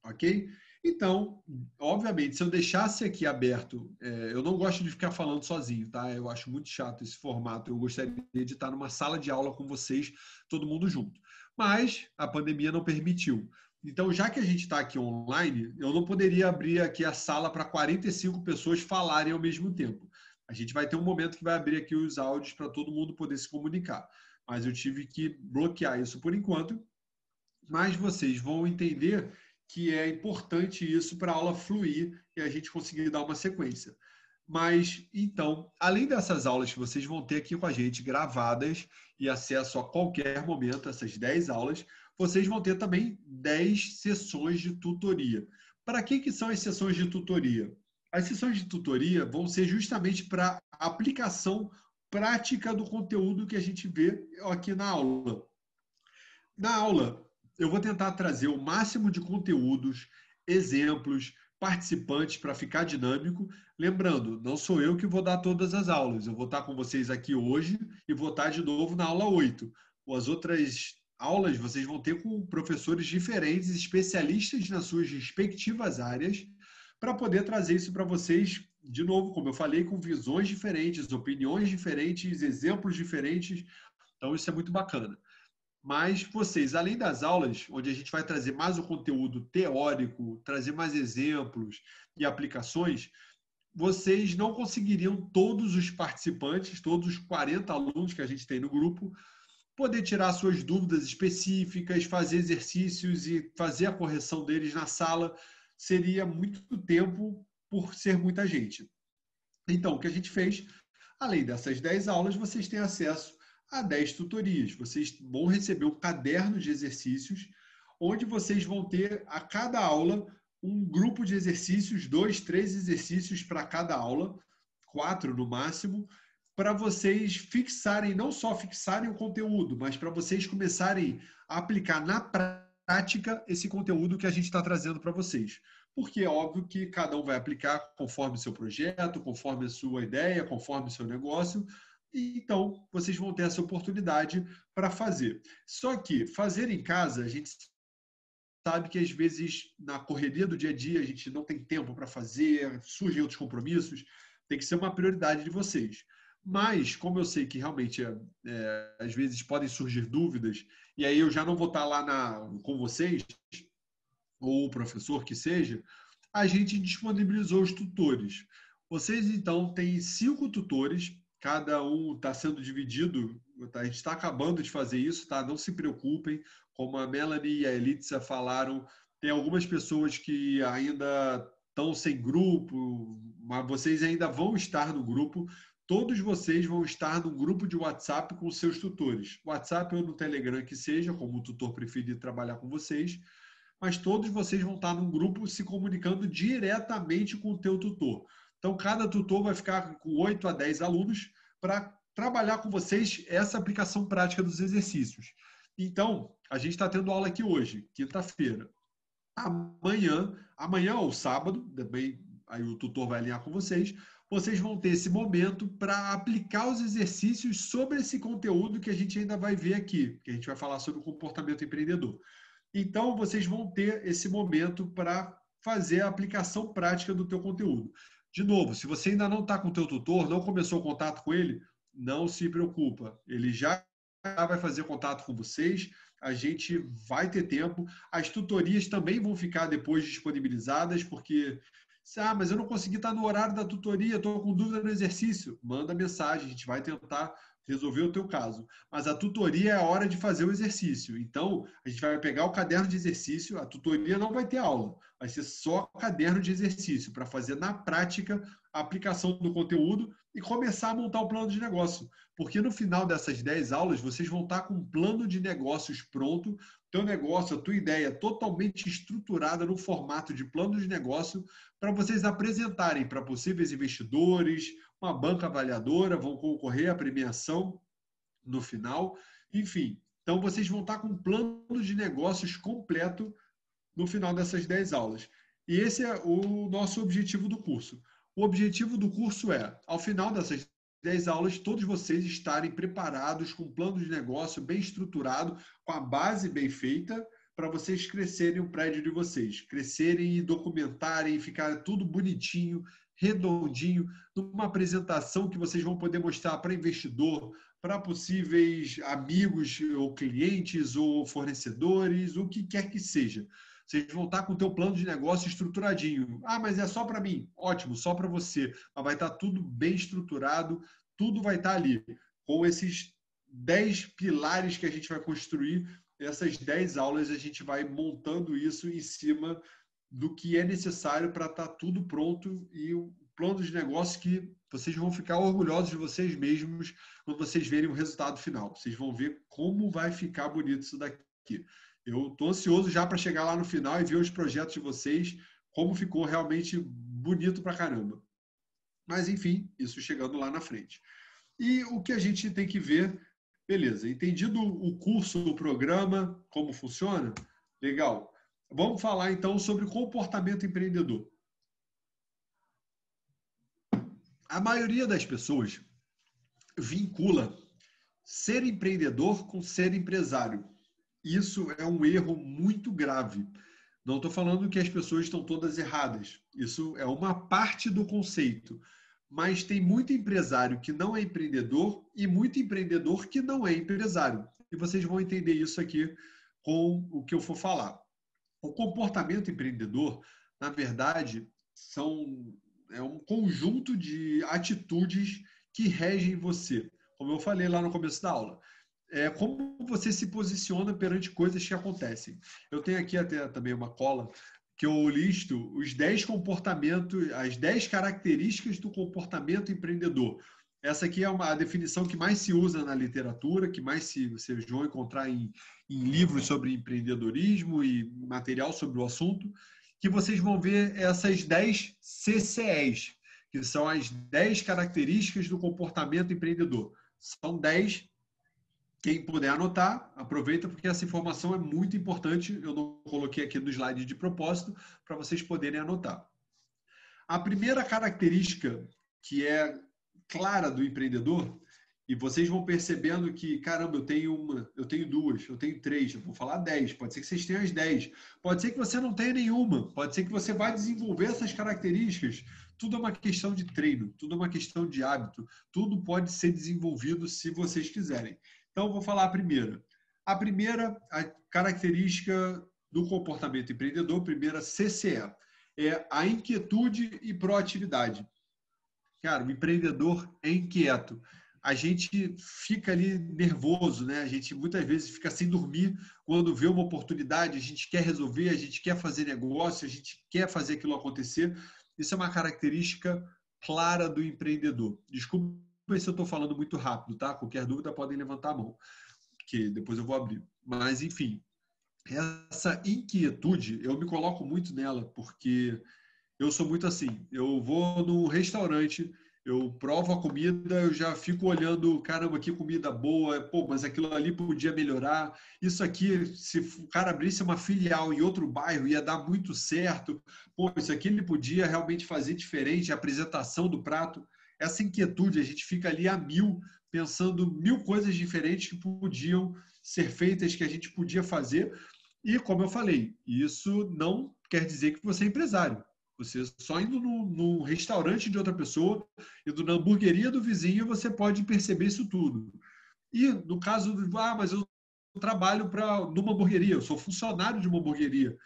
Ok? Então, obviamente, se eu deixasse aqui aberto, eu não gosto de ficar falando sozinho, tá? Eu acho muito chato esse formato. Eu gostaria de estar numa sala de aula com vocês, todo mundo junto. Mas a pandemia não permitiu. Então, já que a gente está aqui online, eu não poderia abrir aqui a sala para 45 pessoas falarem ao mesmo tempo. A gente vai ter um momento que vai abrir aqui os áudios para todo mundo poder se comunicar. Mas eu tive que bloquear isso por enquanto. Mas vocês vão entender que é importante isso para a aula fluir e a gente conseguir dar uma sequência. Mas, então, além dessas aulas que vocês vão ter aqui com a gente gravadas e acesso a qualquer momento, essas 10 aulas, vocês vão ter também 10 sessões de tutoria. Para que são as sessões de tutoria? As sessões de tutoria vão ser justamente para a aplicação prática do conteúdo que a gente vê aqui na aula. Na aula, eu vou tentar trazer o máximo de conteúdos, exemplos, participantes para ficar dinâmico. Lembrando, não sou eu que vou dar todas as aulas. Eu vou estar com vocês aqui hoje e vou estar de novo na aula 8. As outras aulas vocês vão ter com professores diferentes, especialistas nas suas respectivas áreas, para poder trazer isso para vocês, de novo, como eu falei, com visões diferentes, opiniões diferentes, exemplos diferentes. Então, isso é muito bacana. Mas vocês, além das aulas, onde a gente vai trazer mais o conteúdo teórico, trazer mais exemplos e aplicações, vocês não conseguiriam todos os participantes, todos os 40 alunos que a gente tem no grupo, poder tirar suas dúvidas específicas, fazer exercícios e fazer a correção deles na sala. Seria muito tempo por ser muita gente. Então, o que a gente fez, além dessas 10 aulas, vocês têm acesso a 10 tutorias. Vocês vão receber um caderno de exercícios, onde vocês vão ter a cada aula um grupo de exercícios, 2, 3 exercícios para cada aula, 4 no máximo, para vocês fixarem, não só fixarem o conteúdo, mas para vocês começarem a aplicar na prática esse conteúdo que a gente está trazendo para vocês. Porque é óbvio que cada um vai aplicar conforme o seu projeto, conforme a sua ideia, conforme o seu negócio. Então, vocês vão ter essa oportunidade para fazer. Só que fazer em casa, a gente sabe que às vezes na correria do dia a dia a gente não tem tempo para fazer, surgem outros compromissos, tem que ser uma prioridade de vocês. Mas, como eu sei que realmente às vezes podem surgir dúvidas, e aí eu já não vou estar lá com vocês, ou o professor que seja, a gente disponibilizou os tutores. Vocês, então, têm 5 tutores, cada um está sendo dividido, a gente está acabando de fazer isso, tá? Não se preocupem, como a Melanie e a Elitza falaram, tem algumas pessoas que ainda estão sem grupo, mas vocês ainda vão estar no grupo. Todos vocês vão estar no grupo de WhatsApp com seus tutores. WhatsApp ou no Telegram que seja, como o tutor preferir trabalhar com vocês, mas todos vocês vão estar num grupo se comunicando diretamente com o teu tutor. Então, cada tutor vai ficar com 8 a 10 alunos para trabalhar com vocês essa aplicação prática dos exercícios. Então, a gente está tendo aula aqui hoje, quinta-feira. Amanhã ou sábado, também aí o tutor vai alinhar com vocês, vocês vão ter esse momento para aplicar os exercícios sobre esse conteúdo que a gente ainda vai ver aqui, que a gente vai falar sobre o comportamento empreendedor. Então, vocês vão ter esse momento para fazer a aplicação prática do teu conteúdo. De novo, se você ainda não está com o teu tutor, não começou o contato com ele, não se preocupa. Ele já vai fazer contato com vocês, a gente vai ter tempo. As tutorias também vão ficar depois disponibilizadas, porque, mas eu não consegui estar no horário da tutoria, estou com dúvida no exercício. Manda mensagem, a gente vai tentar resolver o teu caso. Mas a tutoria é a hora de fazer o exercício. Então, a gente vai pegar o caderno de exercício, a tutoria não vai ter aula, vai ser só caderno de exercício, para fazer na prática a aplicação do conteúdo e começar a montar o plano de negócio. Porque no final dessas 10 aulas, vocês vão estar com um plano de negócios pronto, teu negócio, a tua ideia totalmente estruturada no formato de plano de negócio, para vocês apresentarem para possíveis investidores, uma banca avaliadora, vão concorrer à premiação no final, enfim. Então, vocês vão estar com um plano de negócios completo no final dessas 10 aulas. E esse é o nosso objetivo do curso. O objetivo do curso é, ao final dessas 10 aulas, todos vocês estarem preparados com um plano de negócio bem estruturado, com a base bem feita, para vocês crescerem o prédio de vocês, crescerem e documentarem, ficar tudo bonitinho, redondinho, numa apresentação que vocês vão poder mostrar para investidor, para possíveis amigos ou clientes ou fornecedores, o que quer que seja. Vocês vão estar com o teu plano de negócio estruturadinho. Mas é só para mim. Ótimo, só para você. Mas vai estar tudo bem estruturado, tudo vai estar ali. Com esses 10 pilares que a gente vai construir, essas 10 aulas a gente vai montando isso em cima do que é necessário para estar tudo pronto e o plano de negócio que vocês vão ficar orgulhosos de vocês mesmos quando vocês verem o resultado final. Vocês vão ver como vai ficar bonito isso daqui. Eu estou ansioso já para chegar lá no final e ver os projetos de vocês, como ficou realmente bonito pra caramba. Mas, enfim, isso chegando lá na frente. E o que a gente tem que ver, beleza, entendido o curso, o programa, como funciona, legal. Vamos falar, então, sobre comportamento empreendedor. A maioria das pessoas vincula ser empreendedor com ser empresário. Isso é um erro muito grave. Não estou falando que as pessoas estão todas erradas. Isso é uma parte do conceito. Mas tem muito empresário que não é empreendedor e muito empreendedor que não é empresário. E vocês vão entender isso aqui com o que eu for falar. O comportamento empreendedor, na verdade, é um conjunto de atitudes que regem você. Como eu falei lá no começo da aula. Como você se posiciona perante coisas que acontecem. Eu tenho aqui até também uma cola que eu listo os 10 comportamentos, as 10 características do comportamento empreendedor. Essa aqui é a definição que mais se usa na literatura, que mais vocês vão encontrar em livros sobre empreendedorismo e material sobre o assunto, que vocês vão ver essas 10 CCEs, que são as 10 características do comportamento empreendedor. São 10. Quem puder anotar, aproveita, porque essa informação é muito importante. Eu não coloquei aqui no slide de propósito, para vocês poderem anotar. A primeira característica que é clara do empreendedor, e vocês vão percebendo que, caramba, eu tenho uma, eu tenho duas, eu tenho três, eu vou falar 10, pode ser que vocês tenham as 10, pode ser que você não tenha nenhuma, pode ser que você vai desenvolver essas características. Tudo é uma questão de treino, tudo é uma questão de hábito, tudo pode ser desenvolvido se vocês quiserem. Então, eu vou falar a primeira. A primeira, a característica do comportamento empreendedor, primeira CCE, é a inquietude e proatividade. Cara, o empreendedor é inquieto. A gente fica ali nervoso, né? A gente muitas vezes fica sem dormir quando vê uma oportunidade, a gente quer resolver, a gente quer fazer negócio, a gente quer fazer aquilo acontecer. Isso é uma característica clara do empreendedor. Desculpa se eu estou falando muito rápido, tá? Qualquer dúvida podem levantar a mão, que depois eu vou abrir. Mas, enfim, essa inquietude, eu me coloco muito nela, porque eu sou muito assim. Eu vou no restaurante, eu provo a comida, eu já fico olhando, caramba, que comida boa, pô, mas aquilo ali podia melhorar. Isso aqui, se o cara abrisse uma filial em outro bairro, ia dar muito certo. Pô, isso aqui ele podia realmente fazer diferente, a apresentação do prato. Essa inquietude, a gente fica ali a mil, pensando 1000 coisas diferentes que podiam ser feitas, que a gente podia fazer. E, como eu falei, isso não quer dizer que você é empresário. Você só indo no restaurante de outra pessoa, indo na hamburgueria do vizinho, você pode perceber isso tudo. E no caso do, mas eu trabalho numa hamburgueria, eu sou funcionário de uma hamburgueria.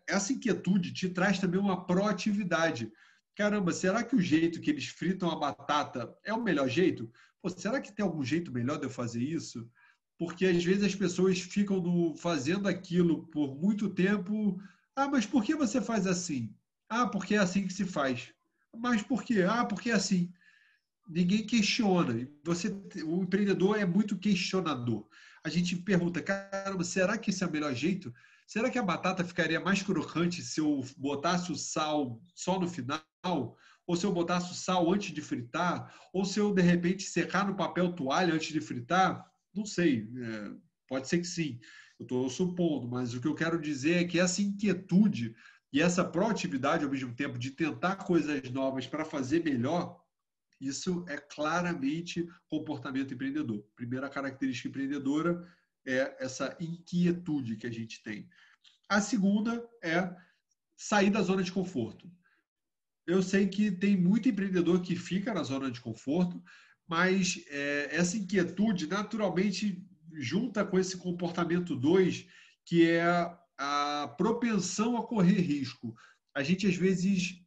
Essa inquietude te traz também uma proatividade. Caramba, será que o jeito que eles fritam a batata é o melhor jeito? Pô, será que tem algum jeito melhor de eu fazer isso? Porque às vezes as pessoas ficam fazendo aquilo por muito tempo. Ah, mas por que você faz assim? Ah, porque é assim que se faz. Mas por quê? Ah, porque é assim. Ninguém questiona. O empreendedor é muito questionador. A gente pergunta, caramba, será que esse é o melhor jeito? Será que a batata ficaria mais crocante se eu botasse o sal só no final? Ou se eu botasse o sal antes de fritar? Ou se eu, de repente, secar no papel toalha antes de fritar? Não sei. Pode ser que sim. Eu estou supondo, mas o que eu quero dizer é que essa inquietude e essa proatividade, ao mesmo tempo, de tentar coisas novas para fazer melhor, isso é claramente comportamento empreendedor. Primeira característica empreendedora é essa inquietude que a gente tem. A segunda é sair da zona de conforto. Eu sei que tem muito empreendedor que fica na zona de conforto, mas essa inquietude naturalmente junta com esse comportamento 2, que é a propensão a correr risco. A gente, às vezes,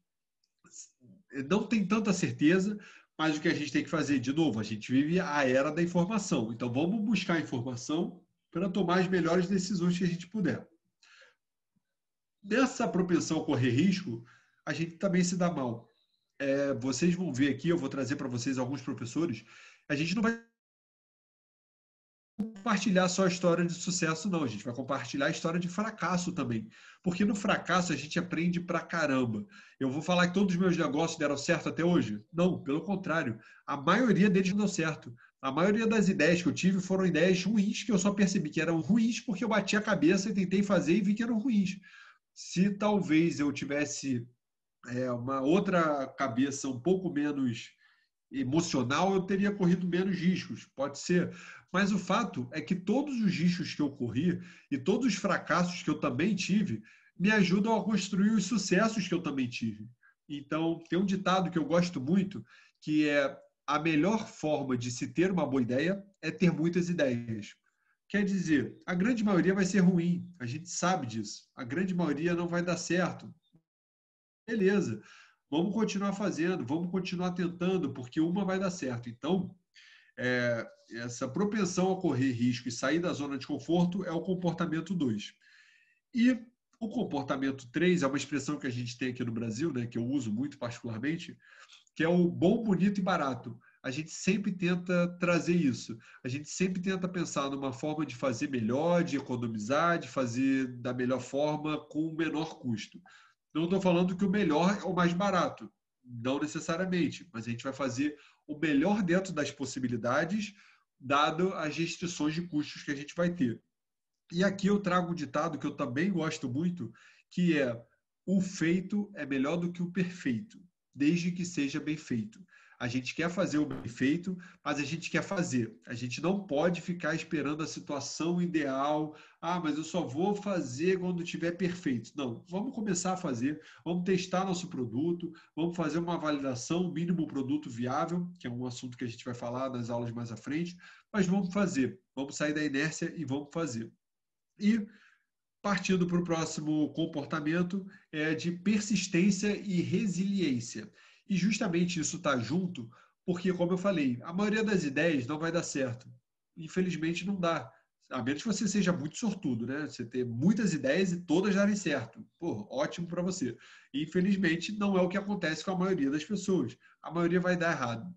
não tem tanta certeza, mas o que a gente tem que fazer, de novo, a gente vive a era da informação. Então, vamos buscar informação para tomar as melhores decisões que a gente puder. Nessa propensão a correr risco, a gente também se dá mal. Vocês vão ver aqui, eu vou trazer para vocês alguns professores, a gente não vai compartilhar só a história de sucesso, não. A gente vai compartilhar a história de fracasso também. Porque no fracasso a gente aprende pra caramba. Eu vou falar que todos os meus negócios deram certo até hoje? Não, pelo contrário. A maioria deles não deu certo. A maioria das ideias que eu tive foram ideias ruins que eu só percebi que eram ruins porque eu bati a cabeça e tentei fazer e vi que eram ruins. Se talvez eu tivesse uma outra cabeça um pouco menos emocional, eu teria corrido menos riscos, pode ser. Mas o fato é que todos os riscos que eu corri e todos os fracassos que eu também tive me ajudam a construir os sucessos que eu também tive. Então, tem um ditado que eu gosto muito, que é: a melhor forma de se ter uma boa ideia é ter muitas ideias. Quer dizer, a grande maioria vai ser ruim, a gente sabe disso. A grande maioria não vai dar certo. Beleza, vamos continuar fazendo, vamos continuar tentando, porque uma vai dar certo. Então, essa propensão a correr risco e sair da zona de conforto é o comportamento 2. E o comportamento 3 é uma expressão que a gente tem aqui no Brasil, né, que eu uso muito particularmente, que é o bom, bonito e barato. A gente sempre tenta trazer isso. A gente sempre tenta pensar numa forma de fazer melhor, de economizar, de fazer da melhor forma com o menor custo. Não estou falando que o melhor é o mais barato. Não necessariamente, mas a gente vai fazer o melhor dentro das possibilidades, dado as restrições de custos que a gente vai ter. E aqui eu trago um ditado que eu também gosto muito, que é: o feito é melhor do que o perfeito, desde que seja bem feito. A gente quer fazer o bem feito, mas a gente quer fazer. A gente não pode ficar esperando a situação ideal. Ah, mas eu só vou fazer quando estiver perfeito. Não, vamos começar a fazer, vamos testar nosso produto, vamos fazer uma validação, mínimo produto viável, que é um assunto que a gente vai falar nas aulas mais à frente, mas vamos fazer, vamos sair da inércia e vamos fazer. E partindo para o próximo comportamento, é de persistência e resiliência. E justamente isso está junto, porque, como eu falei, a maioria das ideias não vai dar certo. Infelizmente, não dá. A menos que você seja muito sortudo, né? Você ter muitas ideias e todas darem certo. Pô, ótimo para você. Infelizmente, não é o que acontece com a maioria das pessoas. A maioria vai dar errado.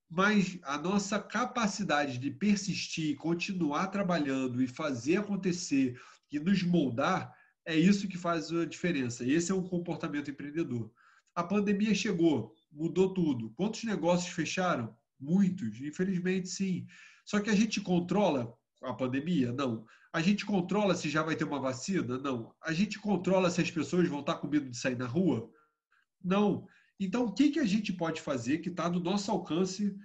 Mas a nossa capacidade de persistir, continuar trabalhando e fazer acontecer e nos moldar, é isso que faz a diferença. Esse é um comportamento empreendedor. A pandemia chegou, mudou tudo. Quantos negócios fecharam? Muitos, infelizmente sim. Só que a gente controla a pandemia? Não. A gente controla se já vai ter uma vacina? Não. A gente controla se as pessoas vão estar com medo de sair na rua? Não. Então, o que a gente pode fazer que está no nosso alcance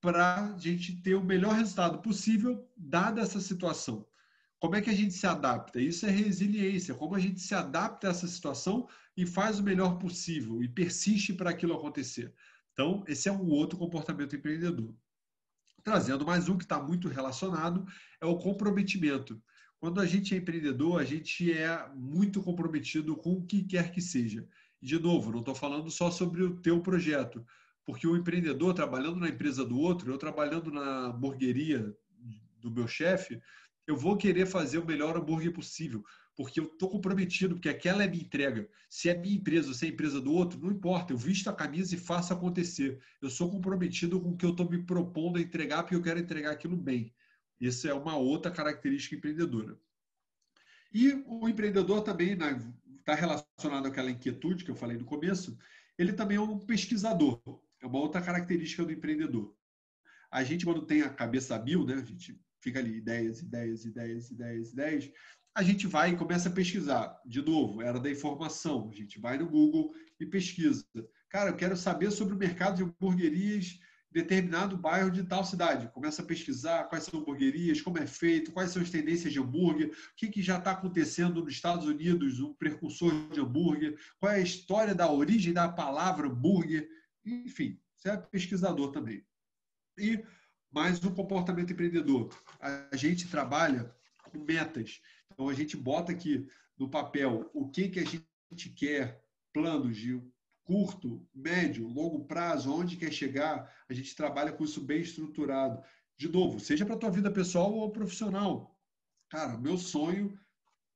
para a gente ter o melhor resultado possível, dada essa situação? Como é que a gente se adapta? Isso é resiliência, como a gente se adapta a essa situação e faz o melhor possível e persiste para aquilo acontecer. Então, esse é um outro comportamento empreendedor. Trazendo mais um que está muito relacionado, é o comprometimento. Quando a gente é empreendedor, a gente é muito comprometido com o que quer que seja. De novo, não estou falando só sobre o teu projeto, porque o empreendedor trabalhando na empresa do outro, eu trabalhando na hamburgueria do meu chefe, eu vou querer fazer o melhor hambúrguer possível, porque eu estou comprometido, porque aquela é minha entrega. Se é minha empresa ou se é a empresa do outro, não importa, eu visto a camisa e faço acontecer. Eu sou comprometido com o que eu estou me propondo a entregar, porque eu quero entregar aquilo bem. Essa é uma outra característica empreendedora. E o empreendedor também está relacionado àquela inquietude que eu falei no começo, ele também é um pesquisador. É uma outra característica do empreendedor. A gente, quando tem a cabeça a mil, né, a gente fica ali, ideias, ideias, ideias, ideias, ideias, a gente vai e começa a pesquisar. De novo, era da informação. A gente vai no Google e pesquisa. Cara, eu quero saber sobre o mercado de hamburguerias em determinado bairro de tal cidade. Começa a pesquisar quais são hamburguerias, como é feito, quais são as tendências de hambúrguer, o que já está acontecendo nos Estados Unidos, um precursor de hambúrguer, qual é a história da origem da palavra hambúrguer. Enfim, você é pesquisador também. E mais um comportamento empreendedor. A gente trabalha com metas. Então, a gente bota aqui no papel o que a gente quer, planos de curto, médio, longo prazo, onde quer chegar. A gente trabalha com isso bem estruturado. De novo, seja para a tua vida pessoal ou profissional. Cara, meu sonho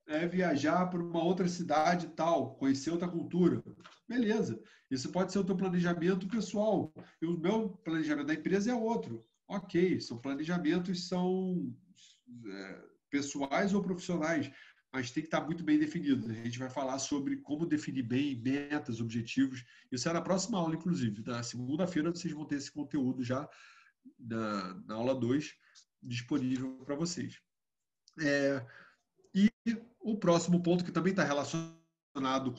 é viajar para uma outra cidade e tal, conhecer outra cultura. Beleza. Isso pode ser o teu planejamento pessoal. E o meu planejamento da empresa é outro. Ok, são planejamentos, são pessoais ou profissionais, mas tem que estar muito bem definido. A gente vai falar sobre como definir bem metas, objetivos. Isso é na próxima aula, inclusive. Na segunda-feira vocês vão ter esse conteúdo já na aula 2 disponível para vocês. E o próximo ponto, que também está relacionado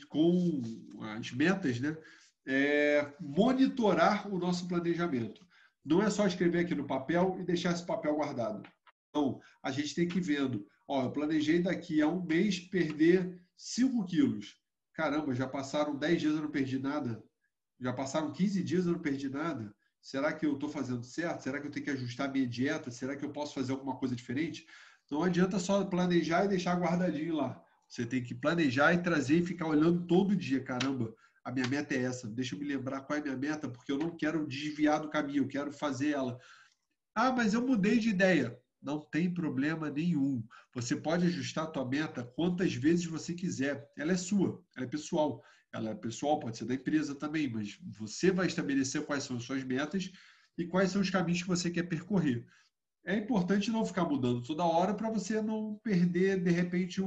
com as metas, né? É monitorar o nosso planejamento. Não é só escrever aqui no papel e deixar esse papel guardado. Então, a gente tem que ir vendo. Ó, eu planejei daqui a um mês perder 5 quilos. Caramba, já passaram 10 dias e eu não perdi nada? Já passaram 15 dias e eu não perdi nada? Será que eu estou fazendo certo? Será que eu tenho que ajustar a minha dieta? Será que eu posso fazer alguma coisa diferente? Não adianta só planejar e deixar guardadinho lá. Você tem que planejar e trazer e ficar olhando todo dia. Caramba, a minha meta é essa. Deixa eu me lembrar qual é a minha meta, porque eu não quero desviar do caminho, eu quero fazer ela. Ah, mas eu mudei de ideia. Não tem problema nenhum. Você pode ajustar a tua meta quantas vezes você quiser. Ela é sua, ela é pessoal. Ela é pessoal, pode ser da empresa também, mas você vai estabelecer quais são as suas metas e quais são os caminhos que você quer percorrer. É importante não ficar mudando toda hora para você não perder, de repente,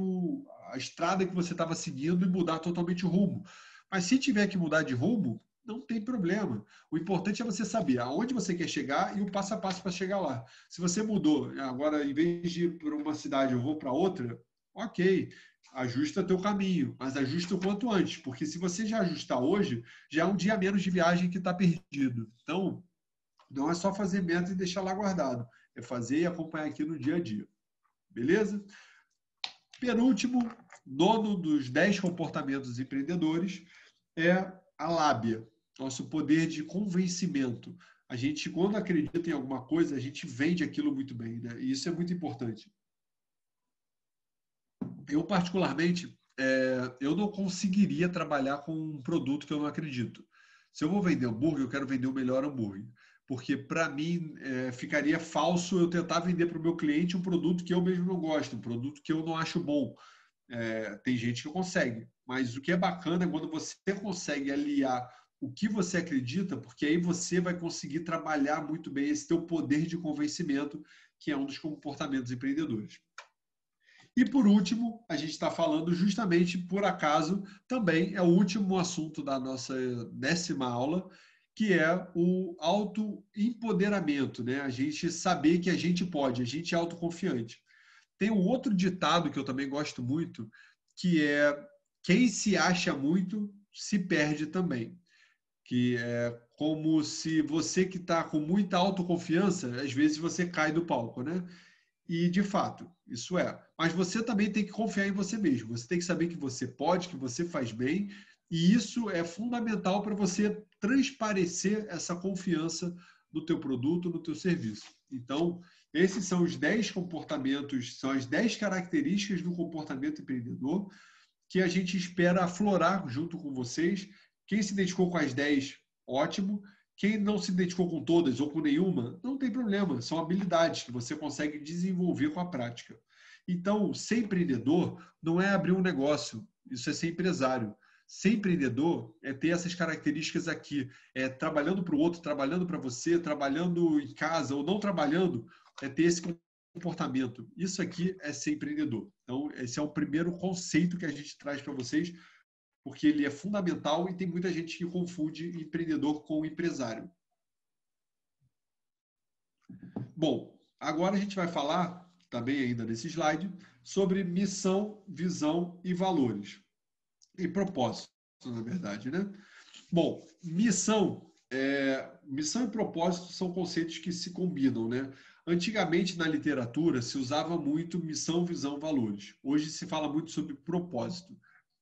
a estrada que você estava seguindo e mudar totalmente o rumo. Mas se tiver que mudar de rumo, não tem problema. O importante é você saber aonde você quer chegar e o passo a passo para chegar lá. Se você mudou, agora em vez de ir para uma cidade eu vou para outra, ok, ajusta teu caminho, mas ajusta o quanto antes, porque se você já ajustar hoje, já é um dia menos de viagem que está perdido. Então, não é só fazer meta e deixar lá guardado. É fazer e acompanhar aqui no dia a dia. Beleza? Penúltimo, nono dos 10 comportamentos empreendedores é a lábia, nosso poder de convencimento. A gente, quando acredita em alguma coisa, a gente vende aquilo muito bem, né? E isso é muito importante. Eu, particularmente, eu não conseguiria trabalhar com um produto que eu não acredito. Se eu vou vender hambúrguer, eu quero vender o melhor hambúrguer. Porque, para mim, ficaria falso eu tentar vender para o meu cliente um produto que eu mesmo não gosto, um produto que eu não acho bom. Tem gente que consegue, mas o que é bacana é quando você consegue aliar o que você acredita, porque aí você vai conseguir trabalhar muito bem esse teu poder de convencimento, que é um dos comportamentos empreendedores. E por último, a gente está falando justamente, por acaso, também é o último assunto da nossa 10ª aula, que é o autoempoderamento, né? A gente saber que a gente pode, a gente é autoconfiante. Tem um outro ditado que eu também gosto muito, que é quem se acha muito se perde também. Que é como se você que está com muita autoconfiança, às vezes você cai do palco, né? E, de fato, isso é. Mas você também tem que confiar em você mesmo. Você tem que saber que você pode, que você faz bem. E isso é fundamental para você transparecer essa confiança no teu produto, no teu serviço. Então, esses são os 10 comportamentos, são as 10 características do comportamento empreendedor que a gente espera aflorar junto com vocês. Quem se identificou com as 10, ótimo. Quem não se identificou com todas ou com nenhuma, não tem problema. São habilidades que você consegue desenvolver com a prática. Então, ser empreendedor não é abrir um negócio, isso é ser empresário. Ser empreendedor é ter essas características aqui, é trabalhando para o outro, trabalhando para você, trabalhando em casa ou não trabalhando, é ter esse comportamento. Isso aqui é ser empreendedor. Então, esse é o primeiro conceito que a gente traz para vocês, porque ele é fundamental e tem muita gente que confunde empreendedor com empresário. Bom, agora a gente vai falar, também ainda nesse slide, sobre missão, visão e valores. E propósito, na verdade, né? Bom, missão e propósito são conceitos que se combinam, né? Antigamente, na literatura, se usava muito missão, visão, valores. Hoje se fala muito sobre propósito.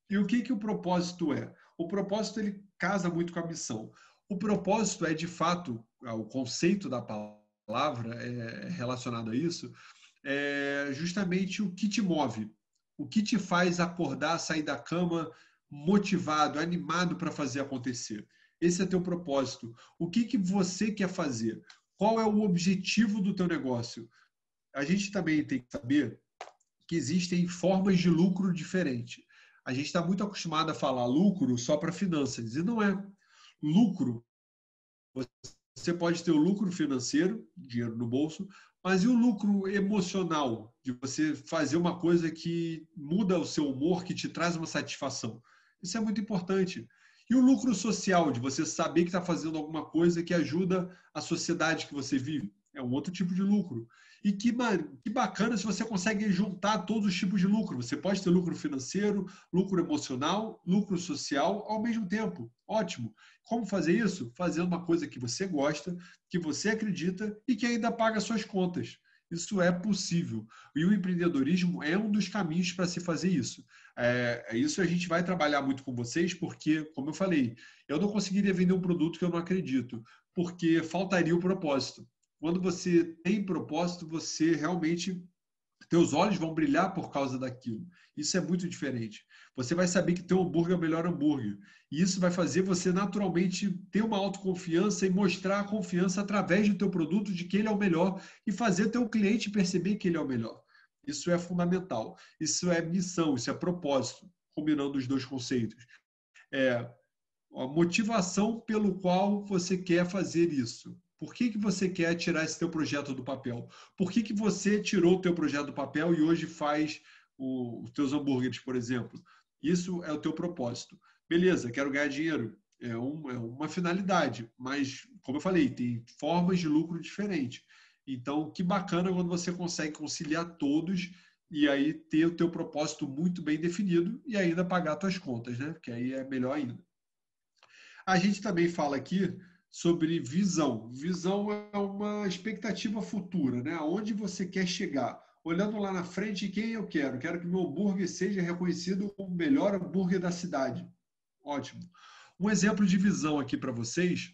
E o que o propósito é? O propósito, ele casa muito com a missão. O propósito é, de fato, o conceito da palavra relacionado a isso, é justamente o que te move, o que te faz acordar, sair da cama motivado, animado para fazer acontecer. Esse é teu propósito. O que você quer fazer? Qual é o objetivo do teu negócio? A gente também tem que saber que existem formas de lucro diferentes. A gente está muito acostumado a falar lucro só para finanças, e não é. Lucro, você pode ter o lucro financeiro, dinheiro no bolso, mas e o lucro emocional, de você fazer uma coisa que muda o seu humor, que te traz uma satisfação? Isso é muito importante. E o lucro social, de você saber que está fazendo alguma coisa que ajuda a sociedade que você vive? É um outro tipo de lucro. E que bacana se você consegue juntar todos os tipos de lucro. Você pode ter lucro financeiro, lucro emocional, lucro social ao mesmo tempo. Ótimo. Como fazer isso? Fazendo uma coisa que você gosta, que você acredita e que ainda paga suas contas. Isso é possível. E o empreendedorismo é um dos caminhos para se fazer isso. Isso a gente vai trabalhar muito com vocês, porque, como eu falei, eu não conseguiria vender um produto que eu não acredito, porque faltaria o propósito. Quando você tem propósito, você realmente, teus olhos vão brilhar por causa daquilo. Isso é muito diferente. Você vai saber que teu hambúrguer é o melhor hambúrguer. E isso vai fazer você naturalmente ter uma autoconfiança e mostrar a confiança através do teu produto de que ele é o melhor e fazer teu cliente perceber que ele é o melhor. Isso é fundamental. Isso é missão, isso é propósito, combinando os dois conceitos. A motivação pelo qual você quer fazer isso. Por que você quer tirar esse teu projeto do papel? Por que você tirou o teu projeto do papel e hoje faz os teus hambúrgueres, por exemplo? Isso é o teu propósito. Beleza, quero ganhar dinheiro. É uma finalidade, mas, como eu falei, tem formas de lucro diferentes. Então, que bacana quando você consegue conciliar todos e aí ter o teu propósito muito bem definido e ainda pagar as tuas contas, né? Que aí é melhor ainda. A gente também fala aqui sobre visão. Visão é uma expectativa futura, né? Aonde você quer chegar. Olhando lá na frente, quem eu quero? Quero que meu hambúrguer seja reconhecido como o melhor hambúrguer da cidade. Ótimo. Um exemplo de visão aqui para vocês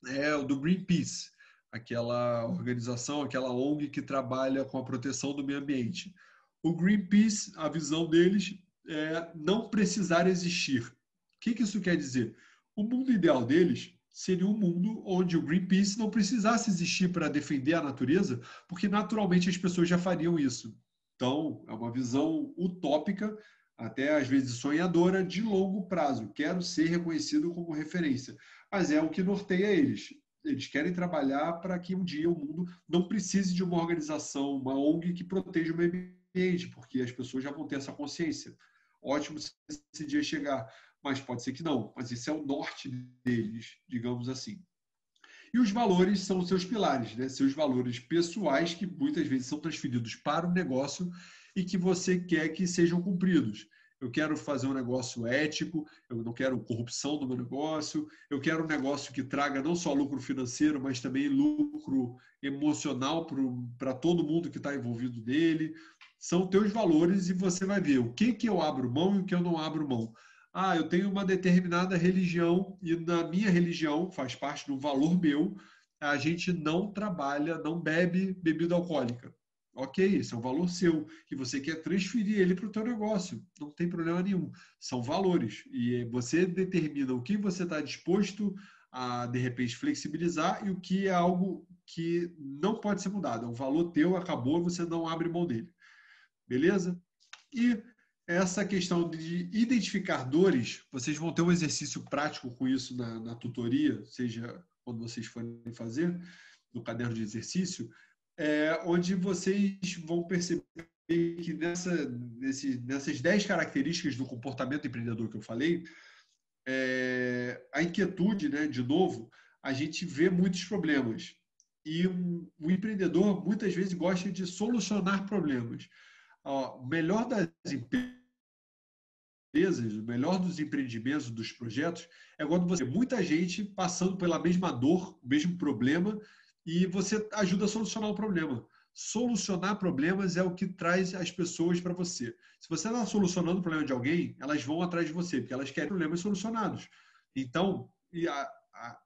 é o do Greenpeace, aquela organização, aquela ONG que trabalha com a proteção do meio ambiente. O Greenpeace, a visão deles é não precisar existir. O que isso quer dizer? O mundo ideal deles seria um mundo onde o Greenpeace não precisasse existir para defender a natureza, porque naturalmente as pessoas já fariam isso. Então, é uma visão utópica, até às vezes sonhadora, de longo prazo. Quero ser reconhecido como referência. Mas é o que norteia eles. Eles querem trabalhar para que um dia o mundo não precise de uma organização, uma ONG que proteja o meio ambiente, porque as pessoas já vão ter essa consciência. Ótimo se esse dia chegar, mas pode ser que não. Mas esse é o norte deles, digamos assim. E os valores são os seus pilares, né? Seus valores pessoais que muitas vezes são transferidos para o negócio e que você quer que sejam cumpridos. eu quero fazer um negócio ético, eu não quero corrupção no meu negócio, eu quero um negócio que traga não só lucro financeiro, mas também lucro emocional para todo mundo que está envolvido nele. São teus valores e você vai ver o que eu abro mão e o que eu não abro mão. Ah, eu tenho uma determinada religião e na minha religião, faz parte do valor meu, a gente não trabalha, não bebe bebida alcoólica. Ok, esse é um valor seu, que você quer transferir ele para o teu negócio. Não tem problema nenhum. São valores. E você determina o que você está disposto a, de repente, flexibilizar e o que é algo que não pode ser mudado. É um valor teu, acabou, você não abre mão dele. Beleza? E essa questão de identificar dores, vocês vão ter um exercício prático com isso na tutoria, seja quando vocês forem fazer, no caderno de exercício, onde vocês vão perceber que nessas 10 características do comportamento empreendedor que eu falei, a inquietude, né, de novo, a gente vê muitos problemas. E o empreendedor, muitas vezes, gosta de solucionar problemas. O melhor das empresas, o melhor dos empreendimentos, dos projetos, é quando você tem muita gente passando pela mesma dor, o mesmo problema, e você ajuda a solucionar o problema. Solucionar problemas é o que traz as pessoas para você. Se você está solucionando o problema de alguém, elas vão atrás de você, porque elas querem problemas solucionados. Então,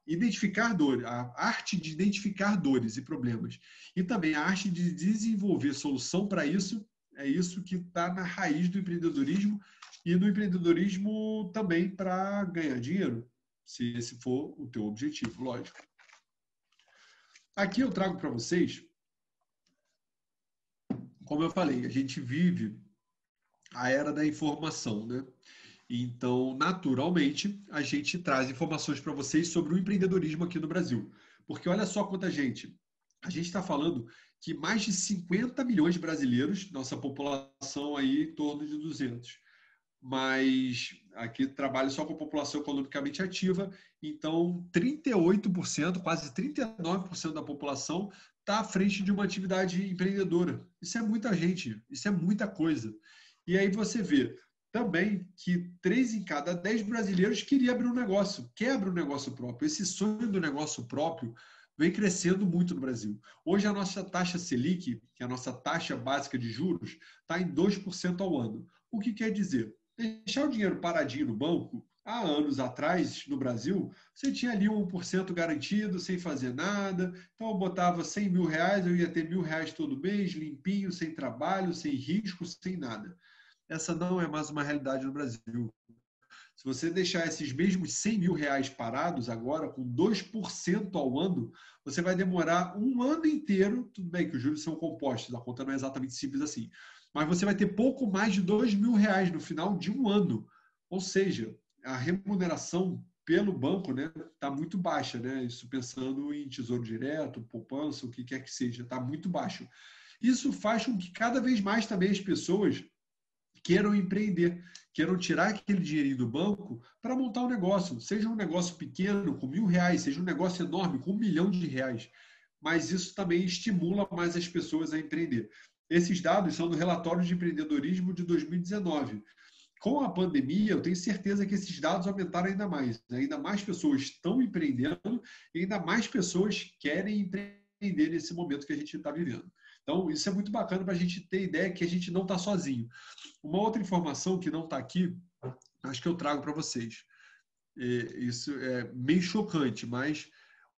identificar dores, a arte de identificar dores e problemas, e também a arte de desenvolver solução para isso, é isso que está na raiz do empreendedorismo, e no empreendedorismo também para ganhar dinheiro, se esse for o teu objetivo, lógico. Aqui eu trago para vocês, como eu falei, a gente vive a era da informação, né? Então, naturalmente, a gente traz informações para vocês sobre o empreendedorismo aqui no Brasil. Porque olha só quanta gente. A gente está falando que mais de 50 milhões de brasileiros, nossa população aí em torno de 200. Mas aqui trabalho só com a população economicamente ativa, então 38%, quase 39% da população está à frente de uma atividade empreendedora. Isso é muita gente, isso é muita coisa. E aí você vê também que 3 em cada 10 brasileiros queria abrir um negócio, quer abrir um negócio próprio. Esse sonho do negócio próprio vem crescendo muito no Brasil. Hoje a nossa taxa Selic, que é a nossa taxa básica de juros, está em 2% ao ano. O que quer dizer? Deixar o dinheiro paradinho no banco, há anos atrás, no Brasil, você tinha ali 1% garantido, sem fazer nada. Então, eu botava 100 mil reais, eu ia ter R$1.000 todo mês, limpinho, sem trabalho, sem risco, sem nada. Essa não é mais uma realidade no Brasil. Se você deixar esses mesmos 100 mil reais parados agora, com 2% ao ano, você vai demorar um ano inteiro, tudo bem que os juros são compostos, a conta não é exatamente simples assim, mas você vai ter pouco mais de R$2.000 no final de um ano. Ou seja, a remuneração pelo banco, né, está muito baixa, né? Isso pensando em tesouro direto, poupança, o que quer que seja, está muito baixo. Isso faz com que cada vez mais também as pessoas queiram empreender, queiram tirar aquele dinheirinho do banco para montar um negócio, seja um negócio pequeno, com R$1.000, seja um negócio enorme, com R$1 milhão. Mas isso também estimula mais as pessoas a empreender. Esses dados são do relatório de empreendedorismo de 2019. Com a pandemia, eu tenho certeza que esses dados aumentaram ainda mais. Ainda mais pessoas estão empreendendo e ainda mais pessoas querem empreender nesse momento que a gente está vivendo. Então, isso é muito bacana para a gente ter ideia que a gente não está sozinho. Uma outra informação que não está aqui, acho que eu trago para vocês. Isso é meio chocante, mas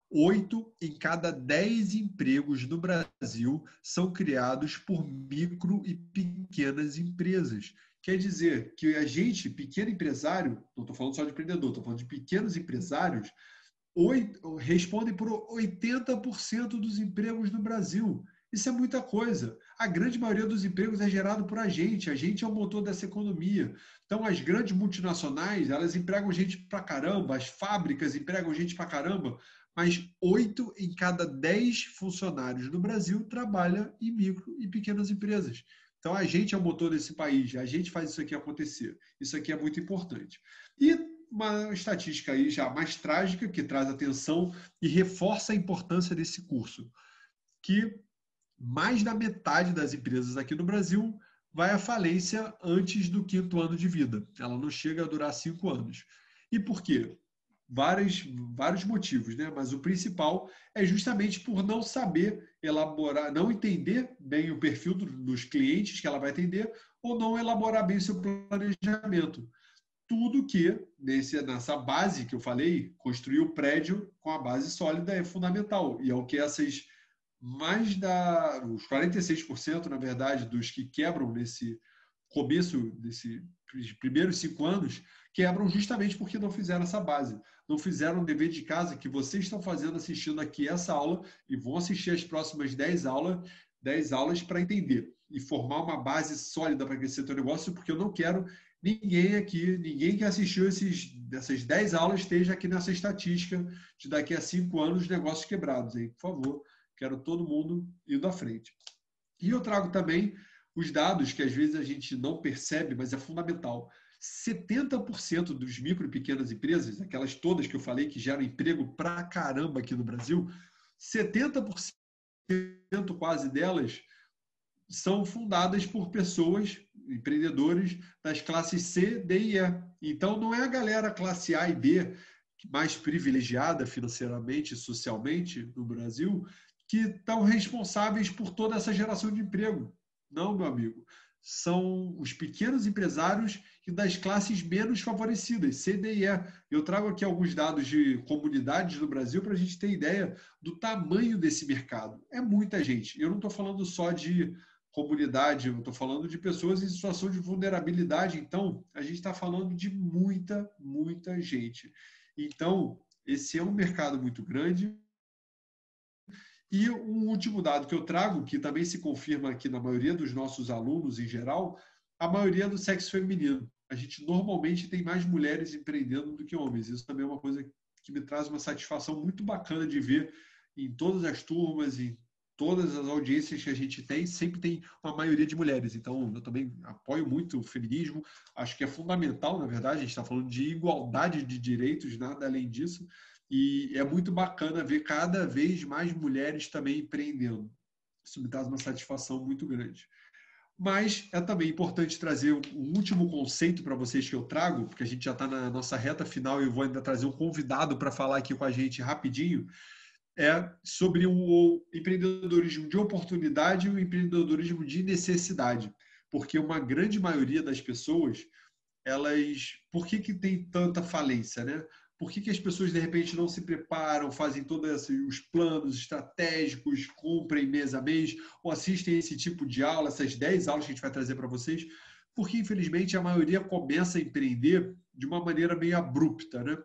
8 em cada 10 empregos no Brasil são criados por micro e pequenas empresas. Quer dizer que a gente, pequeno empresário, não estou falando só de empreendedor, estou falando de pequenos empresários, respondem por 80% dos empregos no Brasil. Isso é muita coisa. A grande maioria dos empregos é gerado por a gente é o motor dessa economia. Então, as grandes multinacionais, elas empregam gente pra caramba, as fábricas empregam gente pra caramba, mas 8 em cada 10 funcionários no Brasil trabalha em micro e pequenas empresas. Então, a gente é o motor desse país, a gente faz isso aqui acontecer. Isso aqui é muito importante. E uma estatística aí já mais trágica, que traz atenção e reforça a importância desse curso, que mais da metade das empresas aqui no Brasil vai à falência antes do 5º ano de vida. Ela não chega a durar 5 anos. E por quê? Vários motivos, né? Mas o principal é justamente por não saber elaborar, não entender bem o perfil dos clientes que ela vai atender ou não elaborar bem o seu planejamento. Tudo que, nessa base que eu falei, construir o prédio com a base sólida é fundamental. E é o que os 46%, na verdade, dos que quebram nesse começo, desses primeiros 5 anos, quebram justamente porque não fizeram essa base. Não fizeram o dever de casa que vocês estão fazendo assistindo aqui essa aula e vão assistir as próximas 10 aulas para entender e formar uma base sólida para crescer seu negócio, porque eu não quero ninguém que assistiu essas 10 aulas esteja aqui nessa estatística de daqui a 5 anos negócios quebrados. Aí, por favor, quero todo mundo indo à frente. E eu trago também os dados que às vezes a gente não percebe, mas é fundamental. 70% dos micro e pequenas empresas, aquelas todas que eu falei que geram emprego pra caramba aqui no Brasil, 70% quase delas são fundadas por pessoas, empreendedores das classes C, D e E. Então, não é a galera classe A e B mais privilegiada financeiramente e socialmente no Brasil que estão responsáveis por toda essa geração de emprego. Não, meu amigo. São os pequenos empresários e das classes menos favorecidas, C, D e E. Eu trago aqui alguns dados de comunidades do Brasil para a gente ter ideia do tamanho desse mercado. É muita gente. Eu não estou falando só de comunidade, eu estou falando de pessoas em situação de vulnerabilidade. Então, a gente está falando de muita, muita gente. Então, esse é um mercado muito grande. E um último dado que eu trago, que também se confirma aqui na maioria dos nossos alunos em geral, a maioria do sexo feminino. A gente normalmente tem mais mulheres empreendendo do que homens. Isso também é uma coisa que me traz uma satisfação muito bacana de ver em todas as turmas, em todas as audiências que a gente tem, sempre tem uma maioria de mulheres. Então, eu também apoio muito o feminismo. Acho que é fundamental, na verdade, a gente está falando de igualdade de direitos, nada além disso. E é muito bacana ver cada vez mais mulheres também empreendendo. Isso me traz uma satisfação muito grande. Mas é também importante trazer um último conceito para vocês que eu trago, porque a gente já está na nossa reta final e eu vou ainda trazer um convidado para falar aqui com a gente rapidinho, é sobre o empreendedorismo de oportunidade e o empreendedorismo de necessidade. Porque uma grande maioria das pessoas, por que tem tanta falência, né? Por que as pessoas, de repente, não se preparam, fazem todos os planos estratégicos, cumprem mês a mês, ou assistem esse tipo de aula, essas 10 aulas que a gente vai trazer para vocês? Porque, infelizmente, a maioria começa a empreender de uma maneira meio abrupta, né?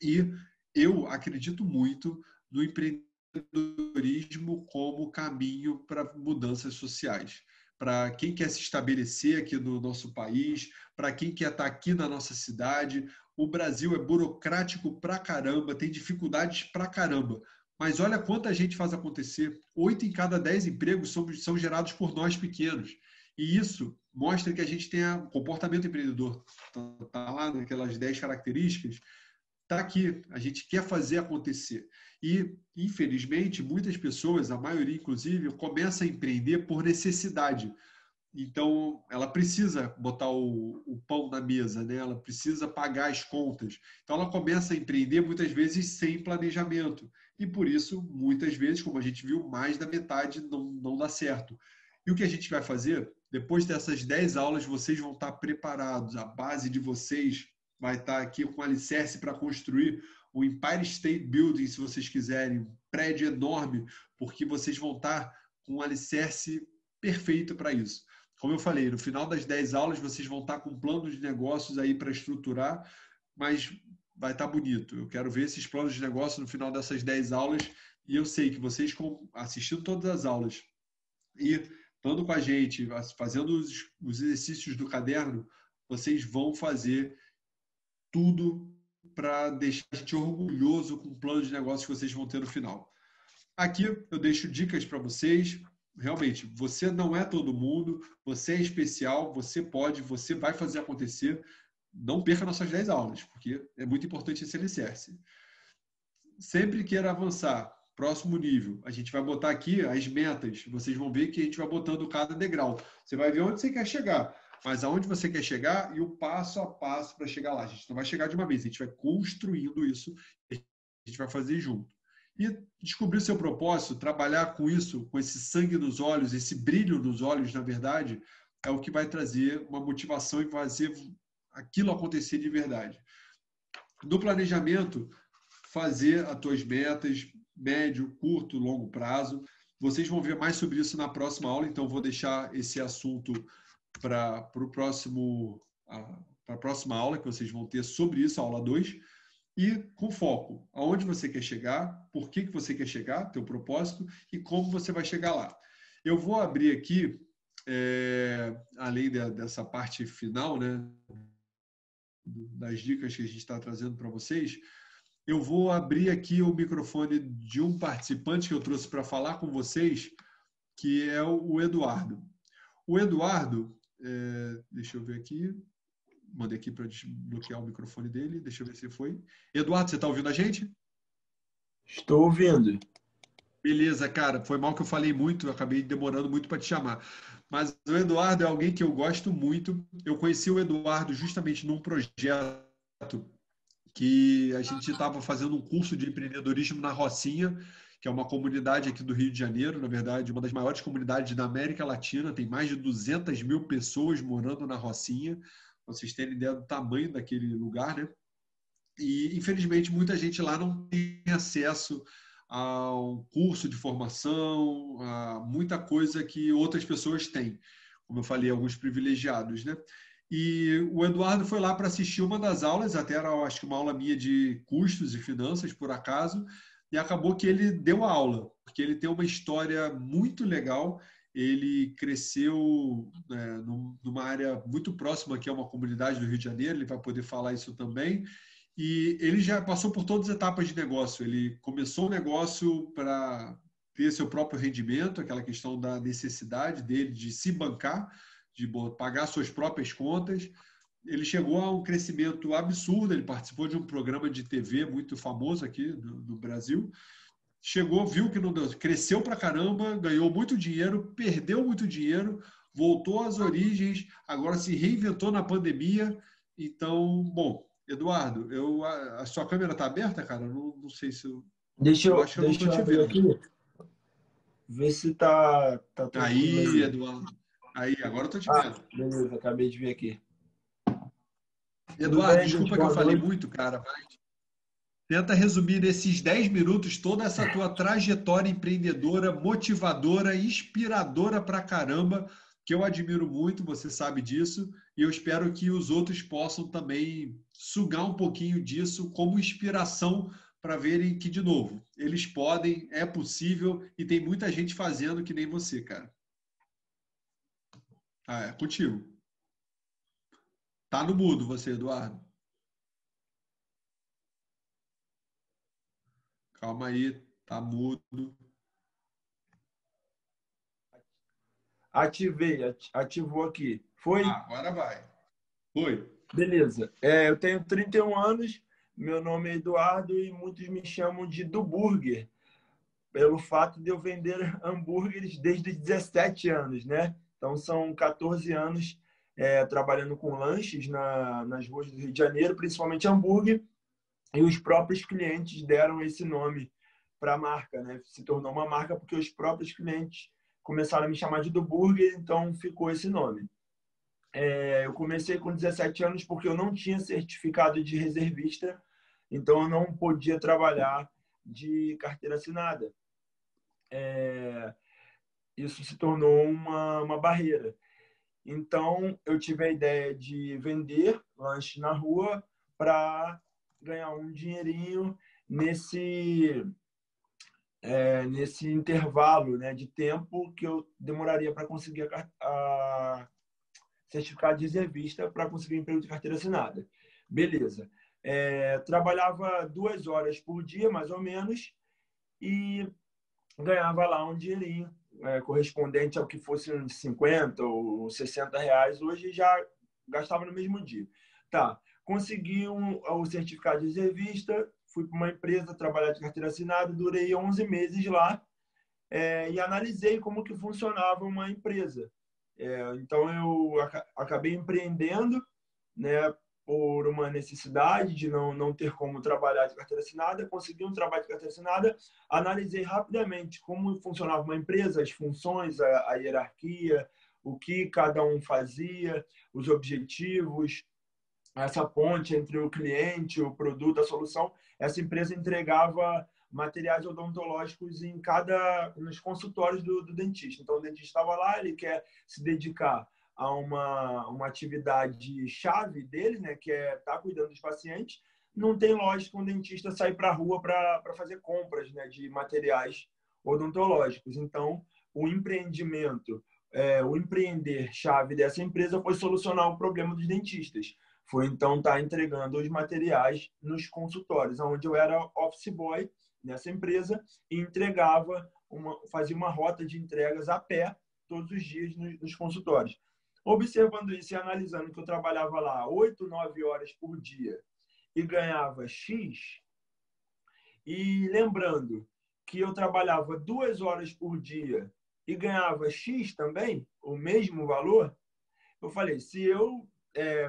E eu acredito muito no empreendedorismo como caminho para mudanças sociais. Para quem quer se estabelecer aqui no nosso país, para quem quer estar aqui na nossa cidade. O Brasil é burocrático pra caramba, tem dificuldades pra caramba. Mas olha quanta gente faz acontecer. 8 em cada 10 empregos são gerados por nós pequenos. E isso mostra que a gente tem um comportamento empreendedor. Está lá naquelas 10 características. Está aqui. A gente quer fazer acontecer. E, infelizmente, muitas pessoas, a maioria inclusive, começa a empreender por necessidade. Então, ela precisa botar o pão na mesa, né? Ela precisa pagar as contas. Então, ela começa a empreender muitas vezes sem planejamento. E por isso, muitas vezes, como a gente viu, mais da metade não dá certo. E o que a gente vai fazer? Depois dessas 10 aulas, vocês vão estar preparados. A base de vocês vai estar aqui com alicerce para construir o Empire State Building, se vocês quiserem. Um prédio enorme, porque vocês vão estar com um alicerce perfeito para isso. Como eu falei, no final das 10 aulas, vocês vão estar com um plano de negócios aí para estruturar, mas vai estar bonito. Eu quero ver esses planos de negócio no final dessas 10 aulas e eu sei que vocês, assistindo todas as aulas e estando com a gente, fazendo os exercícios do caderno, vocês vão fazer tudo para deixar a gente orgulhoso com o plano de negócio que vocês vão ter no final. Aqui eu deixo dicas para vocês. Realmente, você não é todo mundo, você é especial, você vai fazer acontecer. Não perca nossas 10 aulas, porque é muito importante esse alicerce. Sempre queira avançar, próximo nível. A gente vai botar aqui as metas. Vocês vão ver que a gente vai botando cada degrau. Você vai ver onde você quer chegar, mas aonde você quer chegar e o passo a passo para chegar lá. A gente não vai chegar de uma vez, a gente vai construindo isso, a gente vai fazer junto. E descobrir seu propósito, trabalhar com isso, com esse sangue nos olhos, esse brilho nos olhos, na verdade, é o que vai trazer uma motivação e fazer aquilo acontecer de verdade. No planejamento, fazer as tuas metas, médio, curto, longo prazo. Vocês vão ver mais sobre isso na próxima aula, então vou deixar esse assunto para a próxima aula que vocês vão ter sobre isso, a aula 2. E com foco, aonde você quer chegar, por que você quer chegar, teu propósito e como você vai chegar lá. Eu vou abrir aqui, além dessa parte final, né, das dicas que a gente está trazendo para vocês, eu vou abrir aqui o microfone de um participante que eu trouxe para falar com vocês, que é o Eduardo. O Eduardo, deixa eu ver aqui, mandei aqui para desbloquear o microfone dele, deixa eu ver se foi. Eduardo, você está ouvindo a gente? Estou ouvindo. Beleza, cara, foi mal que eu falei muito, eu acabei demorando muito para te chamar. Mas o Eduardo é alguém que eu gosto muito. Eu conheci o Eduardo justamente num projeto que a gente estava fazendo um curso de empreendedorismo na Rocinha, que é uma comunidade aqui do Rio de Janeiro, na verdade, uma das maiores comunidades da América Latina, tem mais de 200 mil pessoas morando na Rocinha, para vocês terem ideia do tamanho daquele lugar, né? E, infelizmente, muita gente lá não tem acesso a um curso de formação, a muita coisa que outras pessoas têm. Como eu falei, alguns privilegiados, né? E o Eduardo foi lá para assistir uma das aulas, até era, acho que uma aula minha de custos e finanças, por acaso, e acabou que ele deu a aula, porque ele tem uma história muito legal. Ele cresceu numa área muito próxima, que é uma comunidade do Rio de Janeiro, ele vai poder falar isso também. E ele já passou por todas as etapas de negócio. Ele começou o negócio para ter seu próprio rendimento, aquela questão da necessidade dele de se bancar, de pagar suas próprias contas. Ele chegou a um crescimento absurdo, ele participou de um programa de TV muito famoso aqui no Brasil. Chegou, viu que não deu, cresceu pra caramba, ganhou muito dinheiro, perdeu muito dinheiro, voltou às origens, agora se reinventou na pandemia. Então, bom, Eduardo, a sua câmera está aberta, cara? Não sei se eu... Deixa acho que eu não estou eu te abrir vendo. aqui. Ver se tá tranquilo Aí, aí. Eduardo. Aí, agora eu estou te Ah, vendo. beleza, acabei de ver aqui. Tudo Eduardo, bem, gente? desculpa que eu Boa falei noite. muito, cara, mas tenta resumir nesses 10 minutos toda essa tua trajetória empreendedora, motivadora, inspiradora pra caramba, que eu admiro muito, você sabe disso, e eu espero que os outros possam também sugar um pouquinho disso como inspiração para verem que, de novo, eles podem, é possível e tem muita gente fazendo que nem você, cara. Ah, é contigo. Tá no mudo você, Eduardo. Calma aí, tá mudo. Ativou aqui. Foi? Agora vai. Foi. Beleza. Eu tenho 31 anos, meu nome é Eduardo e muitos me chamam de do Burger, pelo fato de eu vender hambúrgueres desde os 17 anos, né? Então, são 14 anos trabalhando com lanches nas ruas do Rio de Janeiro, principalmente hambúrguer, e os próprios clientes deram esse nome para a marca, né? Se tornou uma marca porque os próprios clientes começaram a me chamar de do Burger, então ficou esse nome. Eu comecei com 17 anos porque eu não tinha certificado de reservista, então eu não podia trabalhar de carteira assinada. Isso se tornou uma barreira. Então, eu tive a ideia de vender lanche na rua para ganhar um dinheirinho nesse intervalo, né, de tempo que eu demoraria para conseguir a certificado de reservista para conseguir emprego de carteira assinada. Beleza. Trabalhava 2 horas por dia, mais ou menos, e ganhava lá um dinheirinho correspondente ao que fosse uns 50 ou 60 reais. Hoje já gastava no mesmo dia. Tá. Consegui o certificado de reservista, fui para uma empresa trabalhar de carteira assinada, durei 11 meses lá e analisei como que funcionava uma empresa. Então, eu acabei empreendendo, né, por uma necessidade de não ter como trabalhar de carteira assinada, consegui um trabalho de carteira assinada, analisei rapidamente como funcionava uma empresa, as funções, a hierarquia, o que cada um fazia, os objetivos, essa ponte entre o cliente, o produto, a solução. Essa empresa entregava materiais odontológicos nos consultórios do dentista. Então, o dentista estava lá, ele quer se dedicar a uma atividade chave dele, né, que é estar cuidando dos pacientes. Não tem lógica um dentista sair para a rua para fazer compras, né, de materiais odontológicos. Então, o empreendimento, o empreender chave dessa empresa foi solucionar o problema dos dentistas. Foi, então, estar entregando os materiais nos consultórios, onde eu era office boy nessa empresa e fazia uma rota de entregas a pé todos os dias nos consultórios. Observando isso e analisando que eu trabalhava lá 8, 9 horas por dia e ganhava X, e lembrando que eu trabalhava 2 horas por dia e ganhava X também, o mesmo valor, eu falei, se eu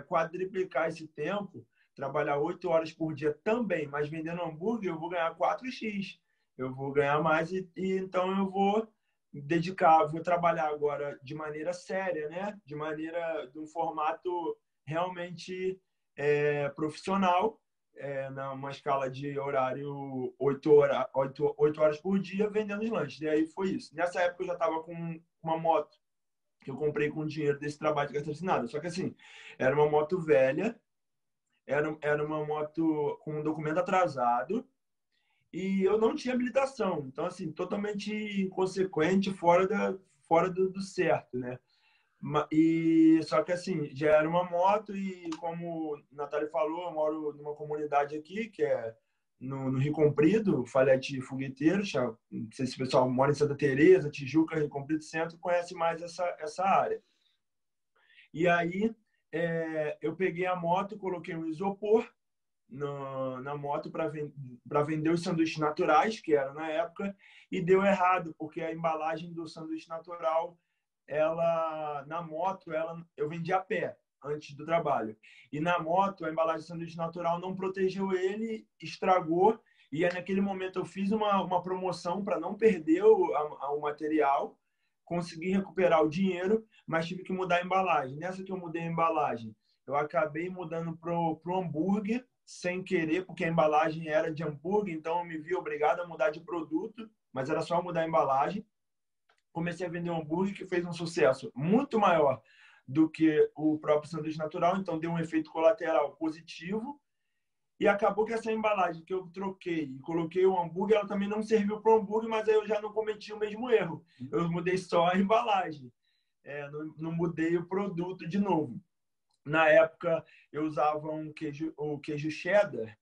quadriplicar esse tempo, trabalhar 8 horas por dia também, mas vendendo hambúrguer, eu vou ganhar 4x. Eu vou ganhar mais e então eu vou vou trabalhar agora de maneira séria, né? De um formato realmente profissional, numa escala de horário 8 horas por dia, vendendo os lanches. E aí foi isso. Nessa época eu já estava com uma moto que eu comprei com o dinheiro desse trabalho de carteira assinada. Só que assim, era uma moto velha, era uma moto com um documento atrasado e eu não tinha habilitação. Então, assim, totalmente inconsequente, fora do certo, né? Só que assim, já era uma moto e como a Natália falou, eu moro numa comunidade aqui que é no Rio Comprido, Falete Fogueteiro. Não sei se o pessoal mora em Santa Teresa, Tijuca, Rio Comprido Centro, conhece mais essa área. E aí eu peguei a moto, coloquei um isopor na moto para vender os sanduíches naturais, que era na época, e deu errado, porque a embalagem do sanduíche natural, na moto, eu vendia a pé antes do trabalho. E na moto, a embalagem de sanduíche natural não protegeu ele, estragou. E aí, naquele momento, eu fiz uma promoção para não perder o material, consegui recuperar o dinheiro, mas tive que mudar a embalagem. Nessa que eu mudei a embalagem, eu acabei mudando pro hambúrguer, sem querer, porque a embalagem era de hambúrguer, então eu me vi obrigado a mudar de produto, mas era só mudar a embalagem. Comecei a vender um hambúrguer que fez um sucesso muito maior do que o próprio sanduíche natural, então deu um efeito colateral positivo. E acabou que essa embalagem que eu troquei e coloquei o hambúrguer, ela também não serviu para o hambúrguer, mas aí eu já não cometi o mesmo erro. Eu mudei só a embalagem, não mudei o produto de novo. Na época, eu usava o queijo cheddar,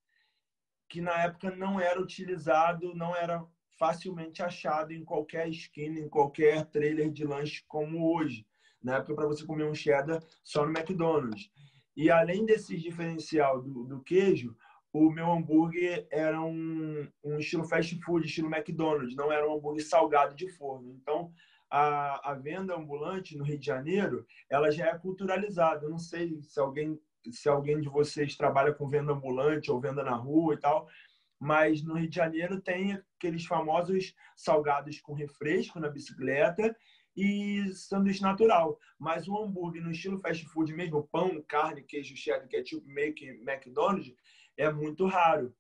que na época não era utilizado, não era facilmente achado em qualquer esquina, em qualquer trailer de lanche como hoje. Na época, para você comer um cheddar só no McDonald's. E além desse diferencial do queijo, o meu hambúrguer era um estilo fast food, estilo McDonald's, não era um hambúrguer salgado de forno. Então, a venda ambulante no Rio de Janeiro, ela já é culturalizada. Eu não sei se alguém de vocês trabalha com venda ambulante ou venda na rua e tal, mas no Rio de Janeiro tem aqueles famosos salgados com refresco na bicicleta e sanduíche natural. Mas o hambúrguer no estilo fast food mesmo, pão, carne, queijo, cheddar, ketchup, McDonald's, é muito raro.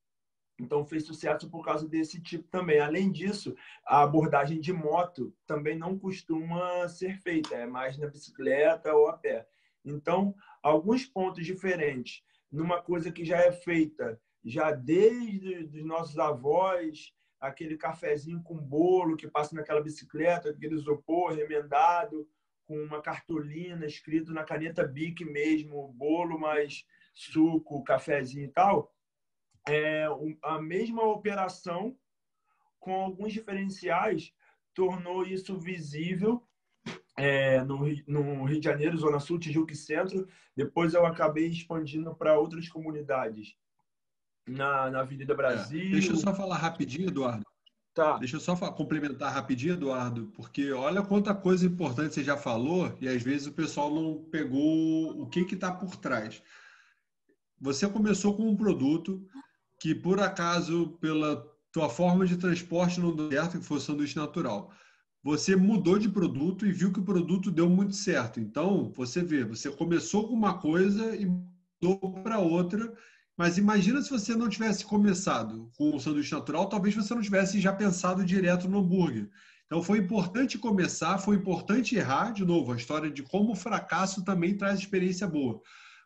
Então, fez sucesso por causa desse tipo também. Além disso, a abordagem de moto também não costuma ser feita, é mais na bicicleta ou a pé. Então, alguns pontos diferentes numa coisa que já é feita já desde os nossos avós, aquele cafezinho com bolo que passa naquela bicicleta, aquele isopor remendado, com uma cartolina escrito na caneta Bic mesmo, bolo mais suco, cafezinho e tal. A mesma operação, com alguns diferenciais, tornou isso visível no Rio de Janeiro, Zona Sul, Tijuca e Centro. Depois eu acabei expandindo para outras comunidades na Avenida Deixa eu Brasil. só falar rapidinho, Eduardo. Tá. Deixa eu só complementar rapidinho, Eduardo, porque olha quanta coisa importante você já falou e às vezes o pessoal não pegou o que está por trás. Você começou com um produto que, por acaso, pela tua forma de transporte não deu certo, que foi o sanduíche natural. Você mudou de produto e viu que o produto deu muito certo. Então, você vê, você começou com uma coisa e mudou para outra, mas imagina se você não tivesse começado com o sanduíche natural, talvez você não tivesse já pensado direto no hambúrguer. Então, foi importante começar, foi importante errar, de novo, a história de como o fracasso também traz experiência boa.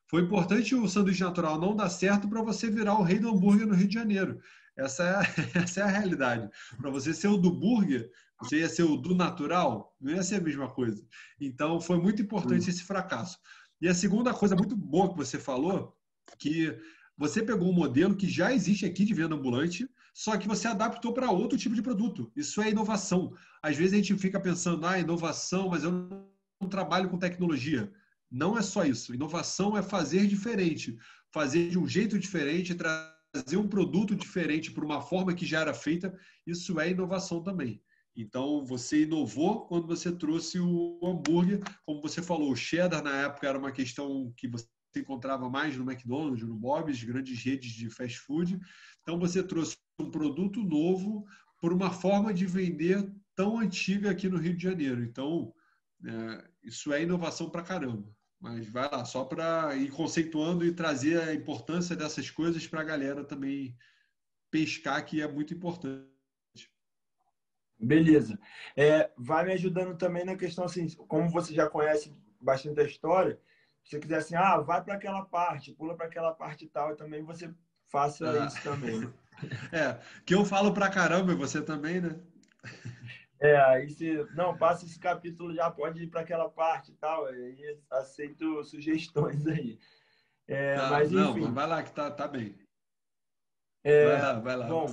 Foi importante o sanduíche natural não dar certo para você virar o rei do hambúrguer no Rio de Janeiro. Essa é a, essa é a realidade. Para você ser o do burger, você ia ser o do natural, não ia ser a mesma coisa. Então, foi muito importante esse fracasso. E a segunda coisa muito boa que você falou, que você pegou um modelo que já existe aqui de venda ambulante, só que você adaptou para outro tipo de produto. Isso é inovação. Às vezes a gente fica pensando, inovação, mas eu não trabalho com tecnologia. Não é só isso. Inovação é fazer diferente, fazer de um jeito diferente, trazer um produto diferente por uma forma que já era feita. Isso é inovação também. Então, você inovou quando você trouxe o hambúrguer. Como você falou, o cheddar na época era uma questão que você encontrava mais no McDonald's, no Bob's, grandes redes de fast food. Então, você trouxe um produto novo por uma forma de vender tão antiga aqui no Rio de Janeiro. Então, isso é inovação pra caramba. Mas vai lá, só para ir conceituando e trazer a importância dessas coisas para a galera também pescar, que é muito importante. Beleza. Vai me ajudando também na questão, assim, como você já conhece bastante a história, se você quiser assim, vai para aquela parte, pula para aquela parte e tal, e também você faça Ah, isso também, né? que eu falo pra caramba e você também, né? Aí se não passa esse capítulo, já pode ir para aquela parte e tal, aí aceito sugestões aí. Tá, Mas não, mas enfim, vai lá que tá bem. Vai lá, vai lá. bom,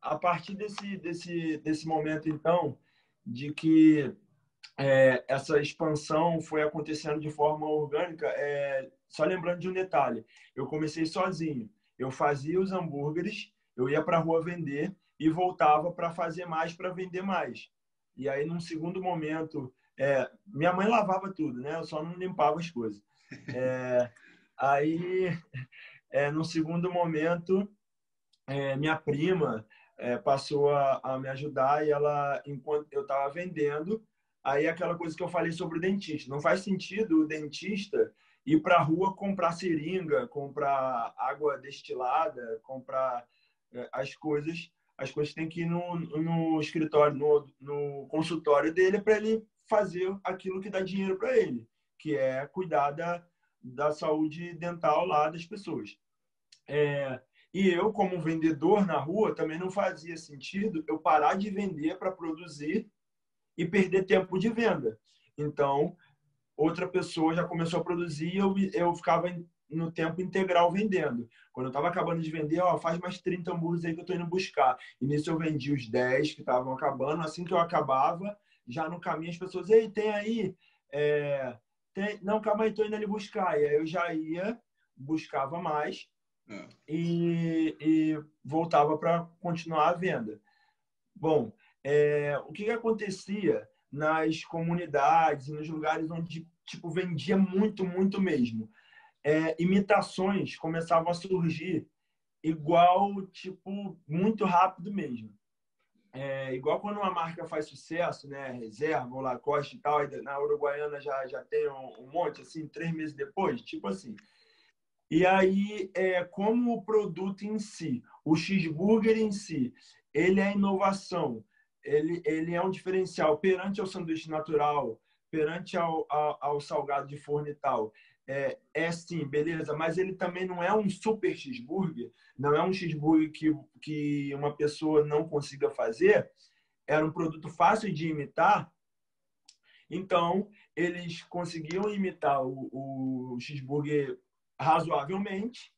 a partir desse momento, então, de que essa expansão foi acontecendo de forma orgânica, só lembrando de um detalhe, eu comecei sozinho, eu fazia os hambúrgueres, eu ia para a rua vender e voltava para fazer mais, para vender mais. E aí, num segundo momento, minha mãe lavava tudo, né? Eu só não limpava as coisas. Aí, no segundo momento, minha prima passou a me ajudar e ela, enquanto eu estava vendendo, aí aquela coisa que eu falei sobre o dentista. Não faz sentido o dentista ir para a rua comprar seringa, comprar água destilada, comprar as coisas. As coisas têm que ir no escritório, no consultório dele para ele fazer aquilo que dá dinheiro para ele, que é cuidar da saúde dental lá das pessoas. E eu, como vendedor na rua, também não fazia sentido eu parar de vender para produzir e perder tempo de venda. Então, outra pessoa já começou a produzir e eu ficava no tempo integral vendendo. Quando eu estava acabando de vender, faz mais 30 hambúrgueres aí que eu estou indo buscar. E nisso eu vendi os 10 que estavam acabando. Assim que eu acabava, já no caminho as pessoas, ei, tem aí? Não, calma aí, estou indo ali buscar. E aí eu já ia, buscava mais e voltava para continuar a venda. Bom, o que acontecia nas comunidades e nos lugares onde tipo vendia muito, muito mesmo? Imitações começavam a surgir igual, tipo, muito rápido mesmo. Igual quando uma marca faz sucesso, né? Reserva, ou Lacoste e tal, e na Uruguaiana já tem um monte, assim, 3 meses depois, tipo assim. E aí, como o produto em si, o cheeseburger em si, ele é inovação, ele é um diferencial perante ao sanduíche natural, perante ao salgado de forno e tal. Sim, beleza, mas ele também não é um super cheeseburger, não é um cheeseburger que uma pessoa não consiga fazer, era um produto fácil de imitar, então eles conseguiam imitar o cheeseburger razoavelmente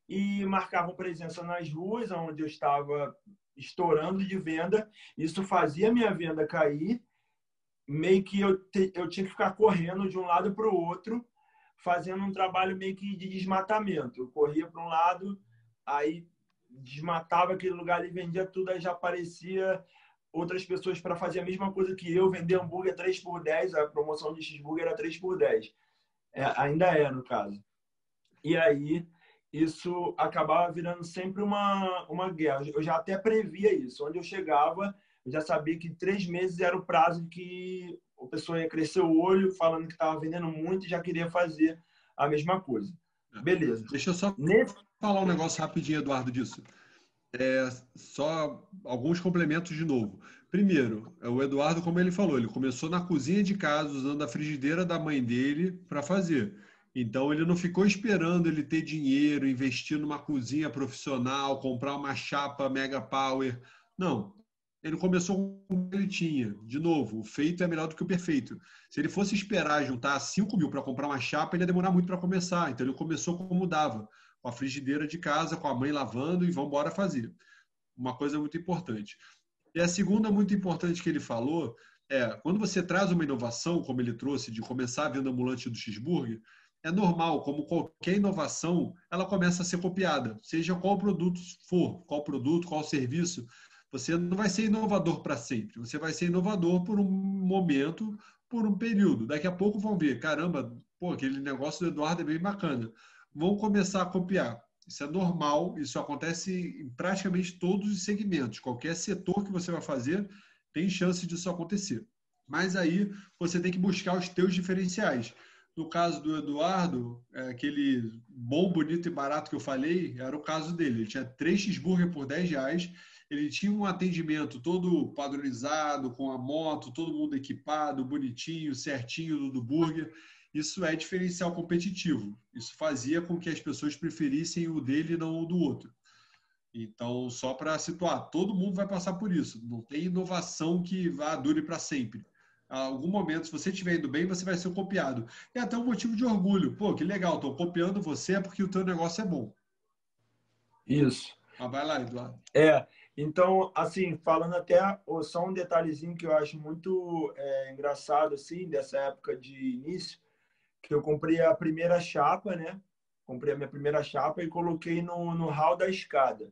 e marcavam presença nas ruas onde eu estava estourando de venda. Isso fazia minha venda cair, meio que eu tinha que ficar correndo de um lado para o outro, fazendo um trabalho meio que de desmatamento. Eu corria para um lado aí desmatava aquele lugar e vendia tudo, aí já aparecia outras pessoas para fazer a mesma coisa que eu, vender hambúrguer 3 por 10, a promoção de cheeseburger era 3 por 10. Ainda é, no caso. E aí, isso acabava virando sempre uma guerra. Eu já até previa isso. Onde eu chegava, eu já sabia que 3 meses era o prazo que a pessoa ia crescer o olho, falando que estava vendendo muito e já queria fazer a mesma coisa. Beleza. Deixa eu só falar um negócio rapidinho, Eduardo, disso. Só alguns complementos de novo. Primeiro, o Eduardo, como ele falou, ele começou na cozinha de casa, usando a frigideira da mãe dele para fazer. Então, ele não ficou esperando ele ter dinheiro, investir numa cozinha profissional, comprar uma chapa Mega Power. Não. Ele começou com o que ele tinha. De novo, o feito é melhor do que o perfeito. Se ele fosse esperar juntar 5 mil para comprar uma chapa, ele ia demorar muito para começar. Então, ele começou como dava, com a frigideira de casa, com a mãe lavando e vamos embora fazer. Uma coisa muito importante. E a segunda muito importante que ele falou quando você traz uma inovação, como ele trouxe, de começar a venda ambulante do cheeseburger, é normal, como qualquer inovação, ela começa a ser copiada, seja qual produto for, qual produto, qual serviço. Você não vai ser inovador para sempre, você vai ser inovador por um momento, por um período. Daqui a pouco vão ver, caramba, pô, aquele negócio do Eduardo é bem bacana. Vão começar a copiar. Isso é normal, isso acontece em praticamente todos os segmentos. Qualquer setor que você vai fazer, tem chance disso acontecer. Mas aí você tem que buscar os teus diferenciais. No caso do Eduardo, aquele bom, bonito e barato que eu falei, era o caso dele. Ele tinha 3 cheeseburger por R$ 10, ele tinha um atendimento todo padronizado, com a moto, todo mundo equipado, bonitinho, certinho do burger. Isso é diferencial competitivo. Isso fazia com que as pessoas preferissem o dele e não o do outro. Então, só para situar, todo mundo vai passar por isso. Não tem inovação que dure para sempre. Em algum momento, se você estiver indo bem, você vai ser copiado. E até um motivo de orgulho. Pô, que legal, estou copiando você porque o teu negócio é bom. Isso. Mas vai lá, Eduardo. Então, assim, falando até só um detalhezinho que eu acho muito engraçado, assim, dessa época de início, que eu comprei a primeira chapa, né? Comprei a minha primeira chapa e coloquei no hall da escada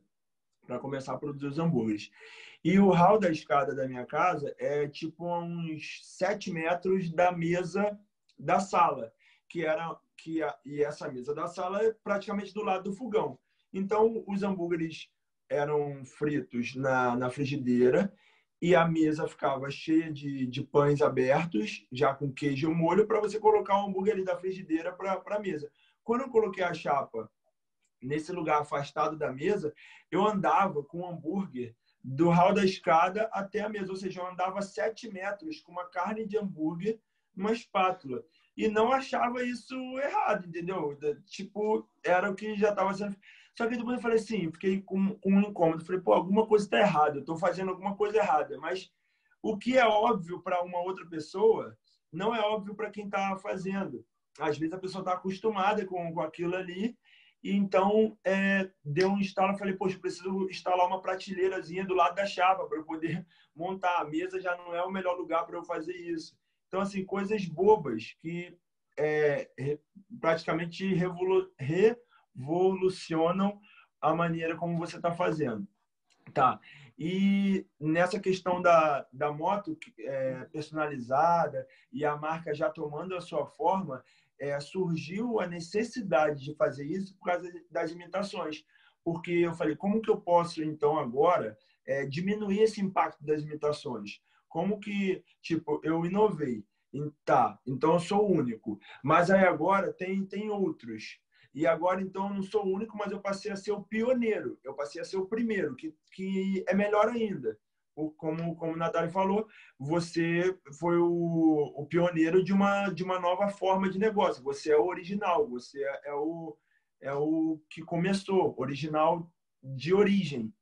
para começar a produzir os hambúrgueres. E o hall da escada da minha casa é tipo uns 7 metros da mesa da sala, e essa mesa da sala é praticamente do lado do fogão. Então, os hambúrgueres eram fritos na frigideira e a mesa ficava cheia de pães abertos, já com queijo e molho, para você colocar o hambúrguer ali da frigideira para a mesa. Quando eu coloquei a chapa nesse lugar afastado da mesa, eu andava com o hambúrguer do hall da escada até a mesa. Ou seja, eu andava 7 metros com uma carne de hambúrguer numa espátula. E não achava isso errado, entendeu? Tipo, era o que já estava sendo... Só que depois eu falei assim, fiquei com um incômodo. Falei, pô, alguma coisa está errada, eu estou fazendo alguma coisa errada. Mas o que é óbvio para uma outra pessoa, não é óbvio para quem está fazendo. Às vezes a pessoa está acostumada com aquilo ali, e então deu um instalo. Eu falei, poxa, eu preciso instalar uma prateleirazinha do lado da chapa para eu poder montar. A mesa já não é o melhor lugar para eu fazer isso. Então, assim, coisas bobas que praticamente revolucionam a maneira como você está fazendo. Tá. E nessa questão da moto personalizada e a marca já tomando a sua forma, surgiu a necessidade de fazer isso por causa das imitações. Porque eu falei, como que eu posso, então, agora diminuir esse impacto das imitações? Como que, tipo, eu inovei? Tá, então eu sou o único. Mas aí agora tem outros. E agora, então, eu não sou o único, mas eu passei a ser o pioneiro. Eu passei a ser o primeiro, que é melhor ainda. Como o Natália falou, você foi o pioneiro de uma nova forma de negócio. Você é o original, você é o que começou, original de origem.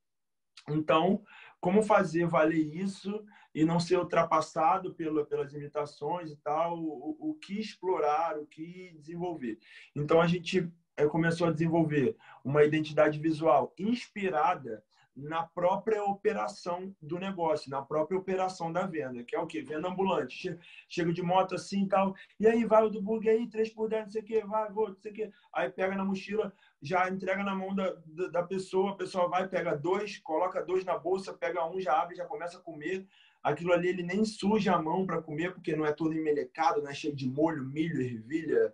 Então, como fazer valer isso e não ser ultrapassado pelas imitações e tal, o que explorar, o que desenvolver. Então, a gente começou a desenvolver uma identidade visual inspirada na própria operação do negócio, na própria operação da venda, que é o quê? Venda ambulante. Chega de moto assim e tal, e aí vai o do burger aí, 3 por 10, não sei o quê, vai, vou, não sei o quê. Aí pega na mochila, já entrega na mão da pessoa, a pessoa vai, pega 2, coloca 2 na bolsa, pega um, já abre, já começa a comer. Aquilo ali ele nem suja a mão para comer, porque não é todo emelecado, não é cheio de molho, milho, ervilha,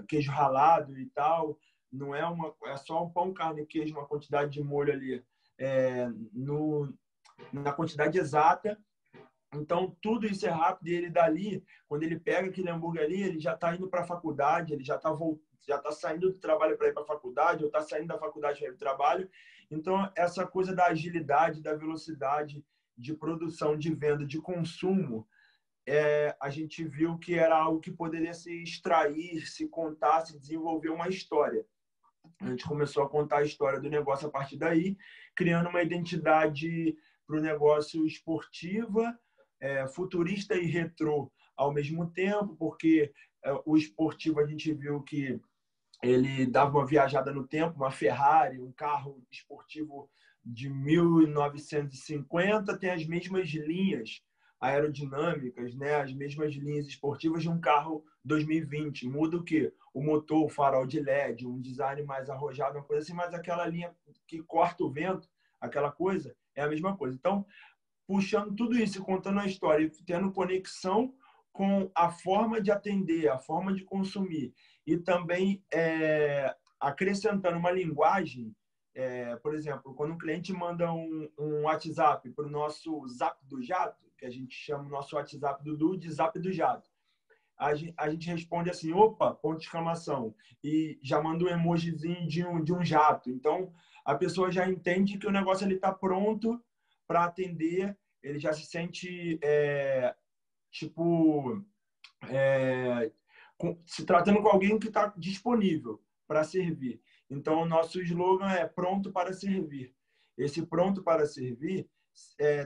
queijo ralado e tal. Não é é só um pão, carne e queijo, uma quantidade de molho ali na quantidade exata. Então, tudo isso é rápido e ele dali, quando ele pega aquele hambúrguer ali, ele já está indo para a faculdade, ele já tá saindo do trabalho para ir para a faculdade, ou está saindo da faculdade para ir para o trabalho. Então, essa coisa da agilidade, da velocidade de produção, de venda, de consumo, a gente viu que era algo que poderia se extrair, se contar, se desenvolver uma história. A gente começou a contar a história do negócio a partir daí, criando uma identidade para o negócio esportiva, futurista e retrô ao mesmo tempo, porque o esportivo a gente viu que ele dava uma viajada no tempo, uma Ferrari, um carro esportivo de 1950 tem as mesmas linhas aerodinâmicas, né? As mesmas linhas esportivas de um carro 2020. Muda o quê? O motor, o farol de LED, um design mais arrojado, uma coisa assim, mas aquela linha que corta o vento, aquela coisa, é a mesma coisa. Então, puxando tudo isso, contando a história e tendo conexão com a forma de atender, a forma de consumir e também acrescentando uma linguagem, por exemplo, quando um cliente manda um WhatsApp para o nosso Zap do Jato, que a gente chama o nosso WhatsApp do Dudu de Zap do Jato, a gente responde assim, opa, ponto de exclamação, e já manda um emojizinho de um jato. Então, a pessoa já entende que o negócio está pronto para atender, ele já se sente, se tratando com alguém que está disponível para servir. Então, o nosso slogan é pronto para servir. Esse pronto para servir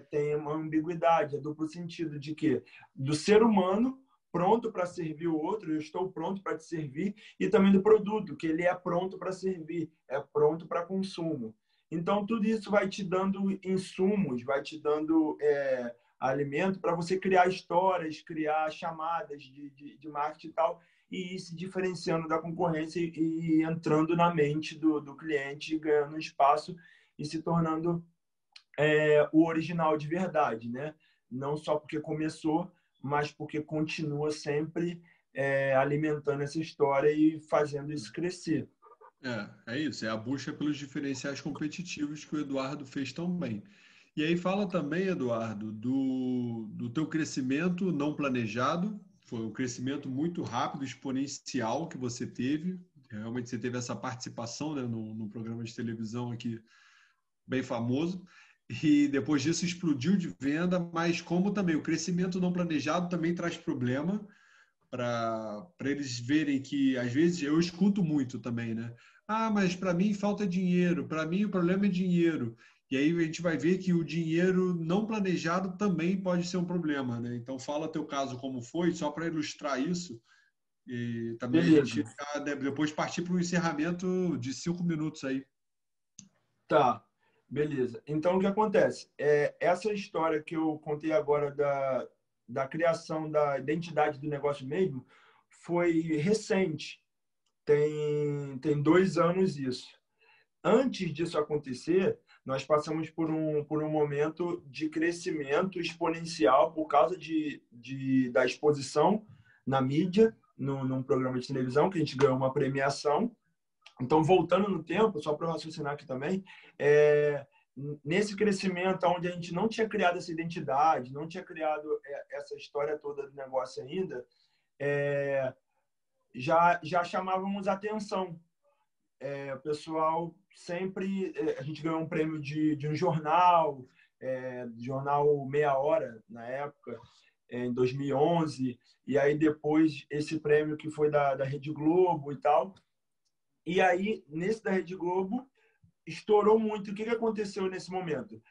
tem uma ambiguidade, é duplo sentido de que do ser humano pronto para servir o outro, eu estou pronto para te servir, e também do produto, que ele é pronto para servir, é pronto para consumo. Então, tudo isso vai te dando insumos, vai te dando alimento para você criar histórias, criar chamadas de marketing e tal, e ir se diferenciando da concorrência e entrando na mente do cliente, ganhando espaço e se tornando o original de verdade, né? Não só porque começou, mas porque continua sempre alimentando essa história e fazendo isso crescer. É isso, é a busca pelos diferenciais competitivos que o Eduardo fez tão bem. E aí fala também, Eduardo, do teu crescimento não planejado, foi um crescimento muito rápido, exponencial que você teve, realmente você teve essa participação, né, no programa de televisão aqui, bem famoso, e depois disso explodiu de venda, mas como também o crescimento não planejado também traz problema, para eles verem que, às vezes, eu escuto muito também, né? Ah, mas para mim falta dinheiro, para mim o problema é dinheiro. E aí a gente vai ver que o dinheiro não planejado também pode ser um problema, né? Então fala teu caso como foi, só para ilustrar isso, e também a Beleza. gente depois partir para o encerramento de 5 minutos aí. Tá, beleza. Então, o que acontece? Essa história que eu contei agora da criação da identidade do negócio mesmo foi recente. Tem 2 anos isso. Antes disso acontecer, nós passamos por um momento de crescimento exponencial por causa da exposição na mídia, num programa de televisão, que a gente ganhou uma premiação. Então, voltando no tempo, só para raciocinar aqui também, nesse crescimento onde a gente não tinha criado essa identidade, não tinha criado essa história toda do negócio ainda, já chamávamos atenção. O pessoal sempre... a gente ganhou um prêmio de um jornal, jornal Meia Hora, na época, em 2011, e aí depois esse prêmio que foi da Rede Globo e tal. E aí, nesse da Rede Globo, estourou muito. O que aconteceu nesse momento?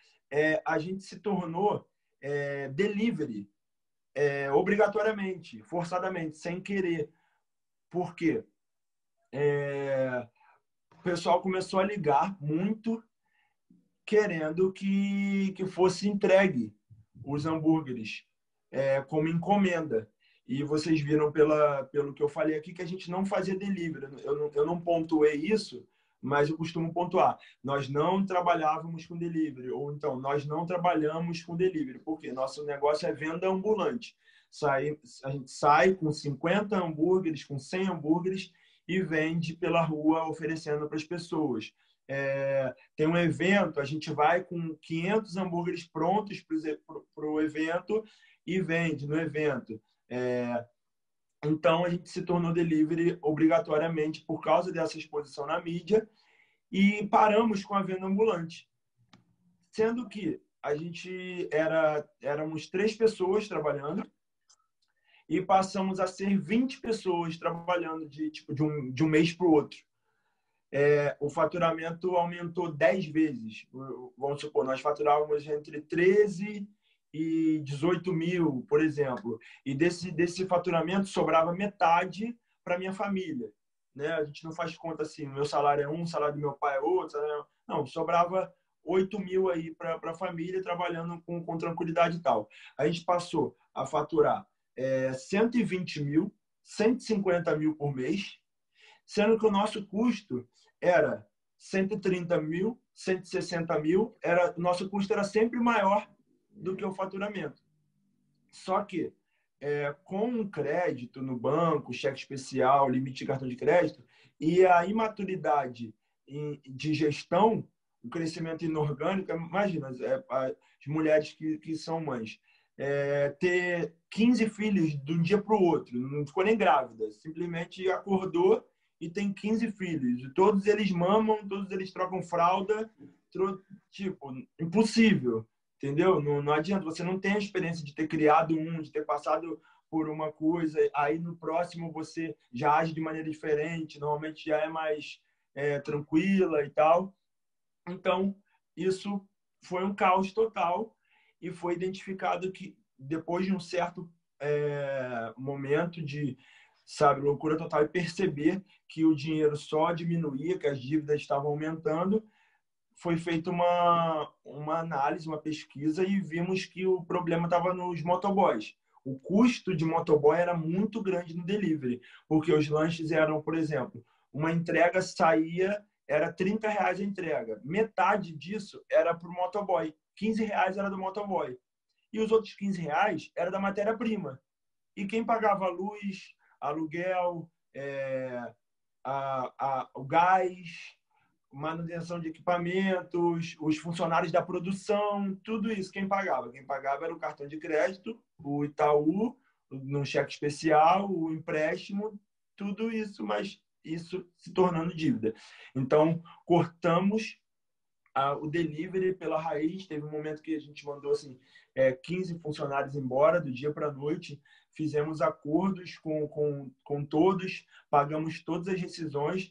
A gente se tornou delivery, obrigatoriamente, forçadamente, sem querer. Por quê? O pessoal começou a ligar muito, querendo que fosse entregue os hambúrgueres como encomenda. E vocês viram pelo que eu falei aqui que a gente não fazia delivery. Eu não pontuei isso, mas eu costumo pontuar. Nós não trabalhávamos com delivery, ou então nós não trabalhamos com delivery, porque nosso negócio é venda ambulante. A gente sai com 50 hambúrgueres, com 100 hambúrgueres e vende pela rua oferecendo para as pessoas. Tem um evento, a gente vai com 500 hambúrgueres prontos para o evento e vende no evento. Então, a gente se tornou delivery obrigatoriamente por causa dessa exposição na mídia e paramos com a venda ambulante. Sendo que a gente éramos 3 pessoas trabalhando e passamos a ser 20 pessoas trabalhando de um mês para o outro. O faturamento aumentou 10 vezes. Vamos supor, nós faturávamos entre 13 e 18 mil, por exemplo. E desse faturamento sobrava metade para minha família. Né? A gente não faz conta assim, meu salário é um, o salário do meu pai é outro. Não, sobrava 8 mil aí para a família, trabalhando com tranquilidade e tal. A gente passou a faturar 120 mil, 150 mil por mês, sendo que o nosso custo era 130 mil, 160 mil, o nosso custo era sempre maior do que o faturamento. Só que, com um crédito no banco, cheque especial, limite de cartão de crédito, e a imaturidade de gestão, o crescimento inorgânico, imagina, as mulheres que são mães, ter 15 filhos de um dia para o outro, não ficou nem grávida, simplesmente acordou e tem 15 filhos. Todos eles mamam, todos eles trocam fralda, tipo, impossível, entendeu? Não adianta, você não tem a experiência de ter criado de ter passado por uma coisa, aí no próximo você já age de maneira diferente, normalmente já é mais tranquila e tal. Então, isso foi um caos total e foi identificado que depois de um certo momento de, loucura total e perceber que o dinheiro só diminuía, que as dívidas estavam aumentando, foi feita uma análise, uma pesquisa e vimos que o problema estava nos motoboys. O custo de motoboy era muito grande no delivery, porque os lanches eram, por exemplo, uma entrega era R$30 a entrega. Metade disso era para o motoboy. R$15 era do motoboy. E os outros R$15 era da matéria-prima. E quem pagava luz, aluguel, o gás, manutenção de equipamentos, os funcionários da produção, tudo isso quem pagava? Quem pagava era o cartão de crédito, o Itaú, no cheque especial, o empréstimo, tudo isso, mas isso se tornando dívida. Então, cortamos o delivery pela raiz. Teve um momento que a gente mandou assim, 15 funcionários embora do dia para a noite, fizemos acordos com todos, pagamos todas as rescisões.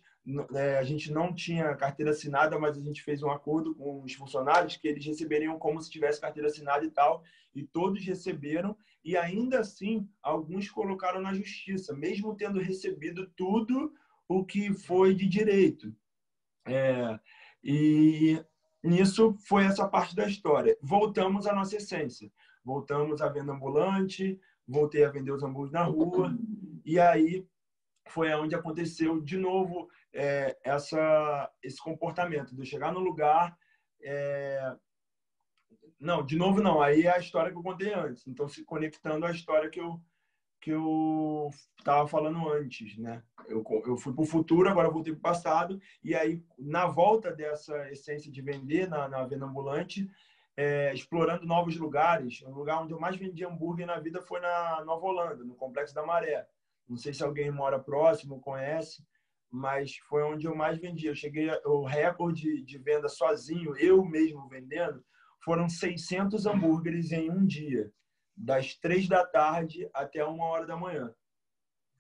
A gente não tinha carteira assinada, mas a gente fez um acordo com os funcionários que eles receberiam como se tivesse carteira assinada e tal, e todos receberam, e ainda assim, alguns colocaram na justiça, mesmo tendo recebido tudo o que foi de direito. E nisso foi essa parte da história. Voltamos à nossa essência. Voltamos à venda ambulante, voltei a vender os hambúrgueres na rua, e aí foi onde aconteceu de novo esse comportamento de eu chegar no lugar. Não, de novo não. Aí é a história que eu contei antes. Então, se conectando à história que eu estava falando antes, né? Eu fui para o futuro, agora eu voltei para o passado. E aí, na volta dessa essência de vender na venda ambulante, explorando novos lugares. O lugar onde eu mais vendi hambúrguer na vida foi na Nova Holanda, no Complexo da Maré. Não sei se alguém mora próximo, conhece, mas foi onde eu mais vendi. Eu cheguei ao recorde de venda sozinho, eu mesmo vendendo, foram 600 hambúrgueres em um dia, das 3 da tarde até 1h da manhã.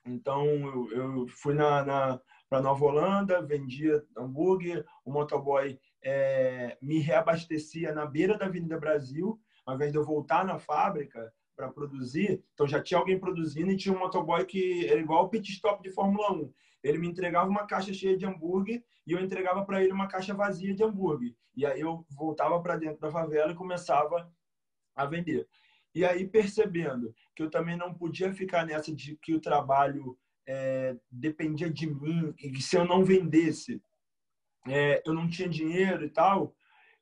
Então, eu fui para Nova Holanda, vendia hambúrguer, o motoboy me reabastecia na beira da Avenida Brasil, ao invés de eu voltar na fábrica, para produzir, então já tinha alguém produzindo e tinha um motoboy que era igual o pit stop de Fórmula 1. Ele me entregava uma caixa cheia de hambúrguer e eu entregava para ele uma caixa vazia de hambúrguer. E aí eu voltava para dentro da favela e começava a vender. E aí, percebendo que eu também não podia ficar nessa de que o trabalho dependia de mim e que se eu não vendesse, eu não tinha dinheiro e tal,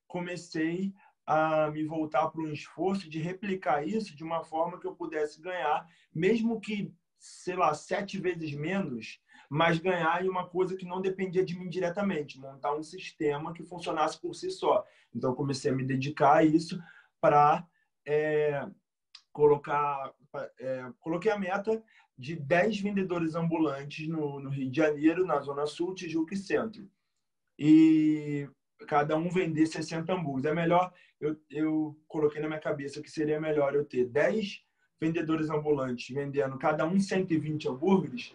comecei a me voltar para um esforço de replicar isso de uma forma que eu pudesse ganhar, mesmo que, sei lá, 7 vezes menos, mas ganhar em uma coisa que não dependia de mim diretamente, montar um sistema que funcionasse por si só. Então, eu comecei a me dedicar a isso para coloquei a meta de 10 vendedores ambulantes no Rio de Janeiro, na Zona Sul, Tijuca e Centro. E cada um vender 60 hambúrgueres. É melhor, eu coloquei na minha cabeça que seria melhor eu ter 10 vendedores ambulantes vendendo cada um 120 hambúrgueres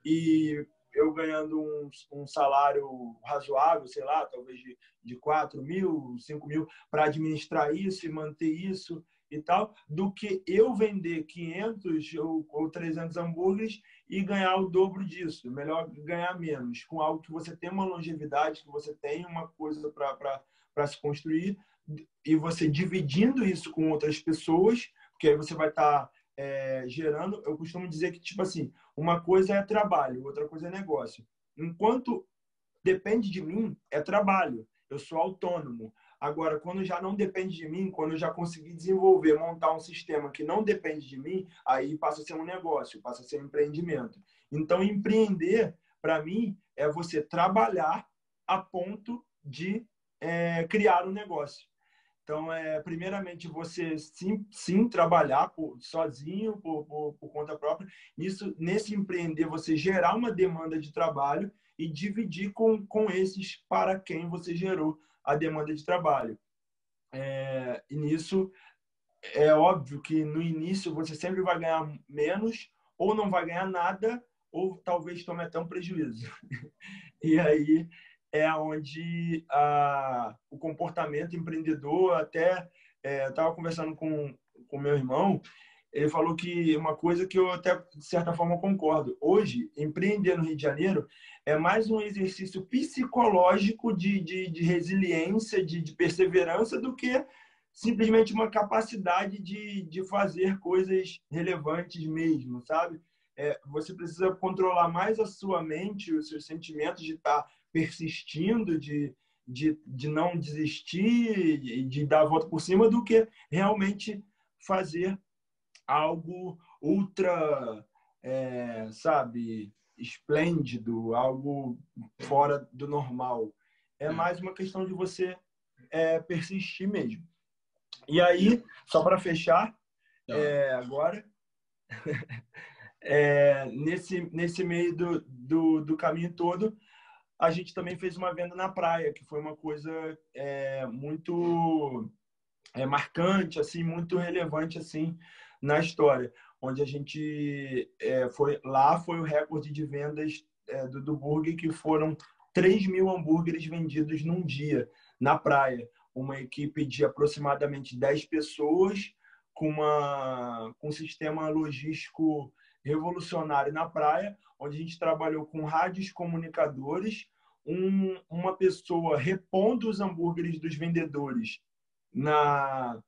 e eu ganhando um salário razoável, sei lá, talvez de 4 mil, 5 mil, para administrar isso e manter isso e tal, do que eu vender 500 ou 300 hambúrgueres e ganhar o dobro disso. Melhor ganhar menos, com algo que você tem uma longevidade, que você tem uma coisa para se construir, e você dividindo isso com outras pessoas, porque aí você vai estar gerando. Eu costumo dizer que, tipo assim, uma coisa é trabalho, outra coisa é negócio. Enquanto depende de mim, é trabalho. Eu sou autônomo. Agora, quando já não depende de mim, quando eu já consegui desenvolver, montar um sistema que não depende de mim, aí passa a ser um negócio, passa a ser um empreendimento. Então, empreender, para mim, é você trabalhar a ponto de criar um negócio. Então, primeiramente, você sim trabalhar sozinho, por conta própria. Nesse empreender, você gerar uma demanda de trabalho e dividir com esses para quem você gerou a demanda de trabalho. E nisso, é óbvio que no início você sempre vai ganhar menos, ou não vai ganhar nada, ou talvez tome até um prejuízo. E aí é onde o comportamento empreendedor, até estava conversando com meu irmão, ele falou que uma coisa que eu até, de certa forma, concordo. Hoje, empreender no Rio de Janeiro é mais um exercício psicológico de resiliência, de perseverança, do que simplesmente uma capacidade de fazer coisas relevantes mesmo, sabe? Você precisa controlar mais a sua mente, os seus sentimentos, de estar persistindo, de não desistir, de dar a volta por cima, do que realmente fazer algo ultra, sabe, esplêndido, algo fora do normal. É mais uma questão de você persistir mesmo. E aí, só para fechar, agora, nesse meio do caminho todo, a gente também fez uma venda na praia, que foi uma coisa muito marcante, assim, muito relevante assim na história, onde a gente foi o recorde de vendas do burger, que foram 3 mil hambúrgueres vendidos num dia na praia. Uma equipe de aproximadamente 10 pessoas com um sistema logístico revolucionário na praia, onde a gente trabalhou com rádios comunicadores, uma pessoa repondo os hambúrgueres dos vendedores na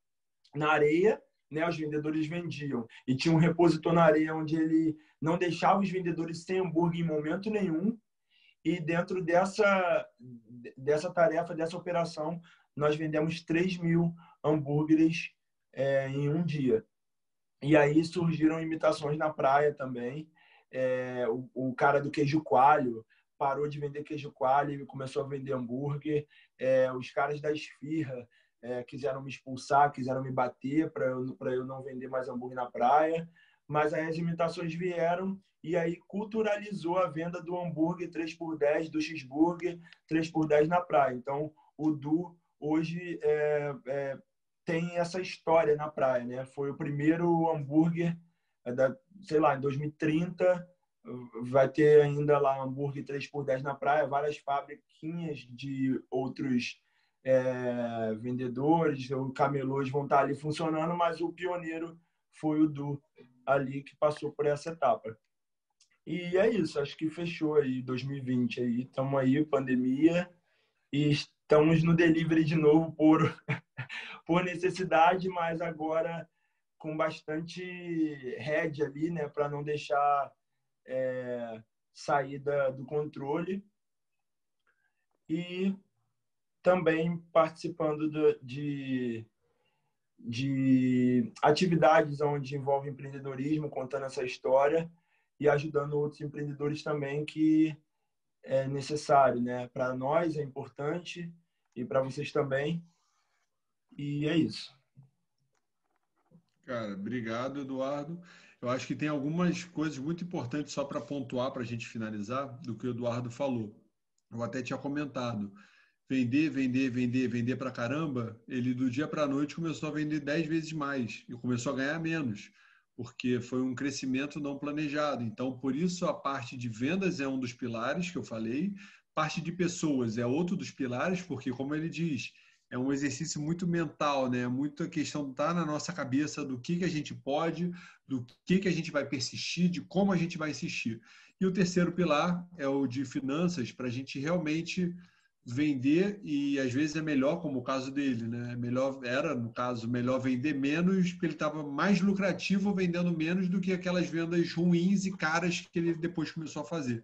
areia, né? Os vendedores vendiam e tinha um repositor na areia onde ele não deixava os vendedores sem hambúrguer em momento nenhum. E dentro dessa tarefa, dessa operação, nós vendemos 3 mil hambúrgueres em um dia. E aí surgiram imitações na praia também. O cara do queijo coalho parou de vender queijo coalho e começou a vender hambúrguer. Os caras da esfirra quiseram me expulsar, quiseram me bater para eu não vender mais hambúrguer na praia. Mas aí as imitações vieram e aí culturalizou a venda do hambúrguer 3x10, do cheeseburger 3x10 na praia. Então, o Du hoje tem essa história na praia, né? Foi o primeiro hambúrguer, sei lá, em 2030, vai ter ainda lá hambúrguer 3x10 na praia, várias fabriquinhas de outros vendedores ou camelôs vão estar ali funcionando, mas o pioneiro foi o Du ali que passou por essa etapa. E é isso, acho que fechou aí 2020 aí, estamos aí, pandemia, e estamos no delivery de novo por necessidade, mas agora com bastante rédea ali, né, para não deixar sair do controle. E também participando de atividades onde envolve empreendedorismo, contando essa história e ajudando outros empreendedores também, que é necessário, né? Para nós é importante e para vocês também. E é isso. Cara, obrigado, Eduardo. Eu acho que tem algumas coisas muito importantes só para pontuar, para a gente finalizar, do que o Eduardo falou. Eu até tinha comentado. Vender para caramba, ele do dia para a noite começou a vender 10 vezes mais e começou a ganhar menos, porque foi um crescimento não planejado. Então, por isso, a parte de vendas é um dos pilares que eu falei, parte de pessoas é outro dos pilares, porque, como ele diz, é um exercício muito mental, né? Muita questão está na nossa cabeça do que a gente pode, do que a gente vai persistir, de como a gente vai insistir. E o terceiro pilar é o de finanças, para a gente realmente vender, e às vezes é melhor, como o caso dele, né? No caso, melhor vender menos, porque ele estava mais lucrativo vendendo menos do que aquelas vendas ruins e caras que ele depois começou a fazer.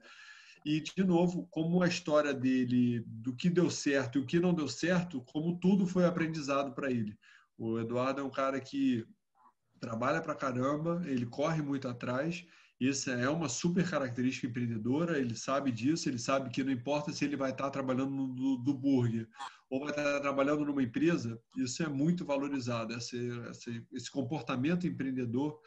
E, de novo, como a história dele, do que deu certo e o que não deu certo, como tudo foi aprendizado para ele. O Eduardo é um cara que trabalha pra caramba, ele corre muito atrás. Isso é uma super característica empreendedora, ele sabe disso, ele sabe que não importa se ele vai estar trabalhando do burger ou vai estar trabalhando numa empresa, isso é muito valorizado. Esse comportamento empreendedor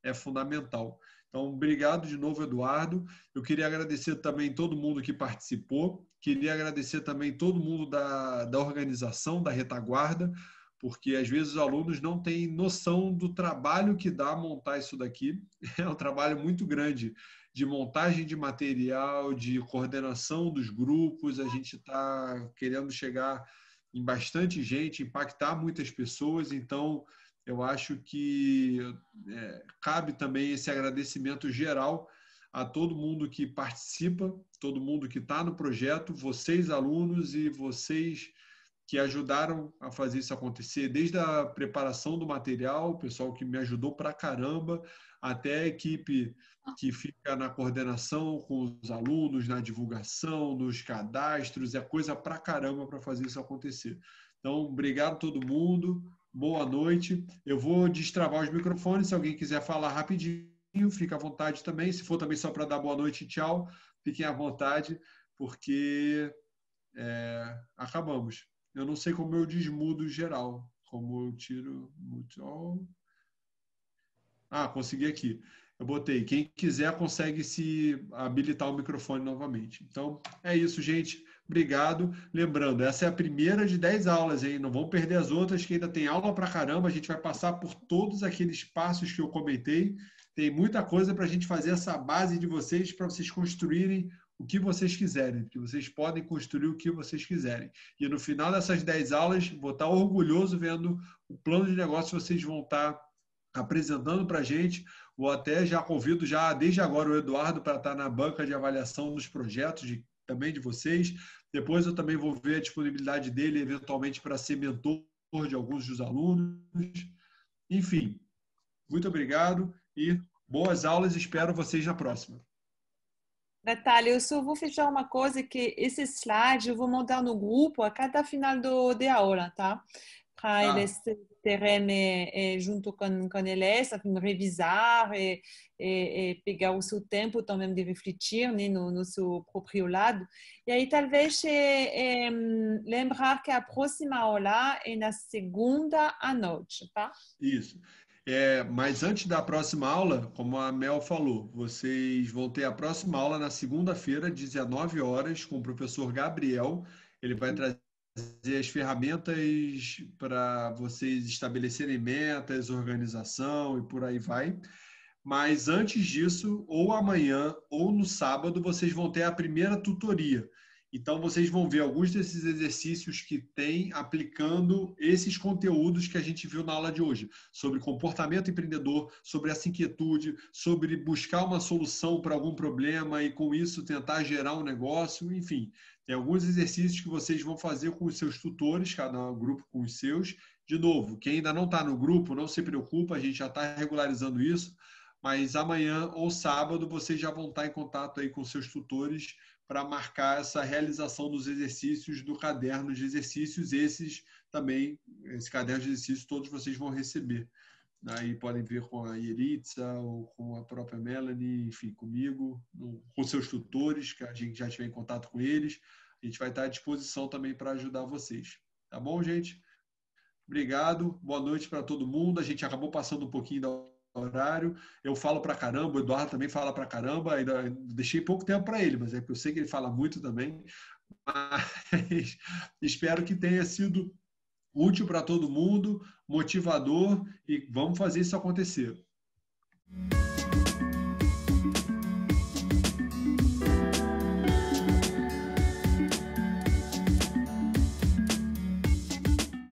é fundamental. Então, obrigado de novo, Eduardo. Eu queria agradecer também todo mundo que participou, queria agradecer também todo mundo da organização, da retaguarda, porque às vezes os alunos não têm noção do trabalho que dá montar isso daqui. É um trabalho muito grande de montagem de material, de coordenação dos grupos. A gente está querendo chegar em bastante gente, impactar muitas pessoas. Então, eu acho que cabe também esse agradecimento geral a todo mundo que participa, todo mundo que está no projeto, vocês alunos e vocês que ajudaram a fazer isso acontecer, desde a preparação do material, o pessoal que me ajudou pra caramba, até a equipe que fica na coordenação com os alunos, na divulgação, nos cadastros, é coisa pra caramba para fazer isso acontecer. Então, obrigado a todo mundo, boa noite. Eu vou destravar os microfones, se alguém quiser falar rapidinho, fica à vontade também. Se for também só para dar boa noite e tchau, fiquem à vontade, porque acabamos. Eu não sei como eu desmudo geral, como eu tiro muito. Consegui aqui. Eu botei. Quem quiser consegue se habilitar o microfone novamente. Então, é isso, gente. Obrigado. Lembrando, essa é a primeira de 10 aulas, hein? Não vão perder as outras, que ainda tem aula pra caramba. A gente vai passar por todos aqueles passos que eu comentei. Tem muita coisa para a gente fazer essa base de vocês, para vocês construírem o que vocês quiserem, porque vocês podem construir o que vocês quiserem. E no final dessas 10 aulas, vou estar orgulhoso vendo o plano de negócio que vocês vão estar apresentando para a gente, ou até já convido já desde agora o Eduardo para estar na banca de avaliação dos projetos também de vocês. Depois eu também vou ver a disponibilidade dele, eventualmente, para ser mentor de alguns dos alunos. Enfim, muito obrigado e boas aulas. Espero vocês na próxima. Natália, eu só vou fechar uma coisa, que esse slide eu vou mandar no grupo a cada final de aula, tá? Para eles terem junto com eles, revisar e pegar o seu tempo também de refletir, né, no seu próprio lado. E aí talvez lembrar que a próxima aula é na segunda à noite, tá? Isso. Mas antes da próxima aula, como a Mel falou, vocês vão ter a próxima aula na segunda-feira, 19 horas, com o professor Gabriel. Ele vai trazer as ferramentas para vocês estabelecerem metas, organização e por aí vai. Mas antes disso, ou amanhã ou no sábado, vocês vão ter a primeira tutoria. Então, vocês vão ver alguns desses exercícios que tem aplicando esses conteúdos que a gente viu na aula de hoje, sobre comportamento empreendedor, sobre essa inquietude, sobre buscar uma solução para algum problema e, com isso, tentar gerar um negócio, enfim. Tem alguns exercícios que vocês vão fazer com os seus tutores, cada grupo com os seus. De novo, quem ainda não está no grupo, não se preocupa, a gente já está regularizando isso, mas amanhã ou sábado vocês já vão estar em contato aí com seus tutores para marcar essa realização dos exercícios do caderno de exercícios. Esses também, esse caderno de exercícios, todos vocês vão receber. Aí podem ver com a Yeritza ou com a própria Melanie, enfim, comigo, com seus tutores, que a gente já estiver em contato com eles. A gente vai estar à disposição também para ajudar vocês. Tá bom, gente? Obrigado. Boa noite para todo mundo. A gente acabou passando um pouquinho do horário. Eu falo pra caramba, o Eduardo também fala pra caramba, ainda deixei pouco tempo para ele, mas é porque eu sei que ele fala muito também. Mas espero que tenha sido útil para todo mundo, motivador, e vamos fazer isso acontecer.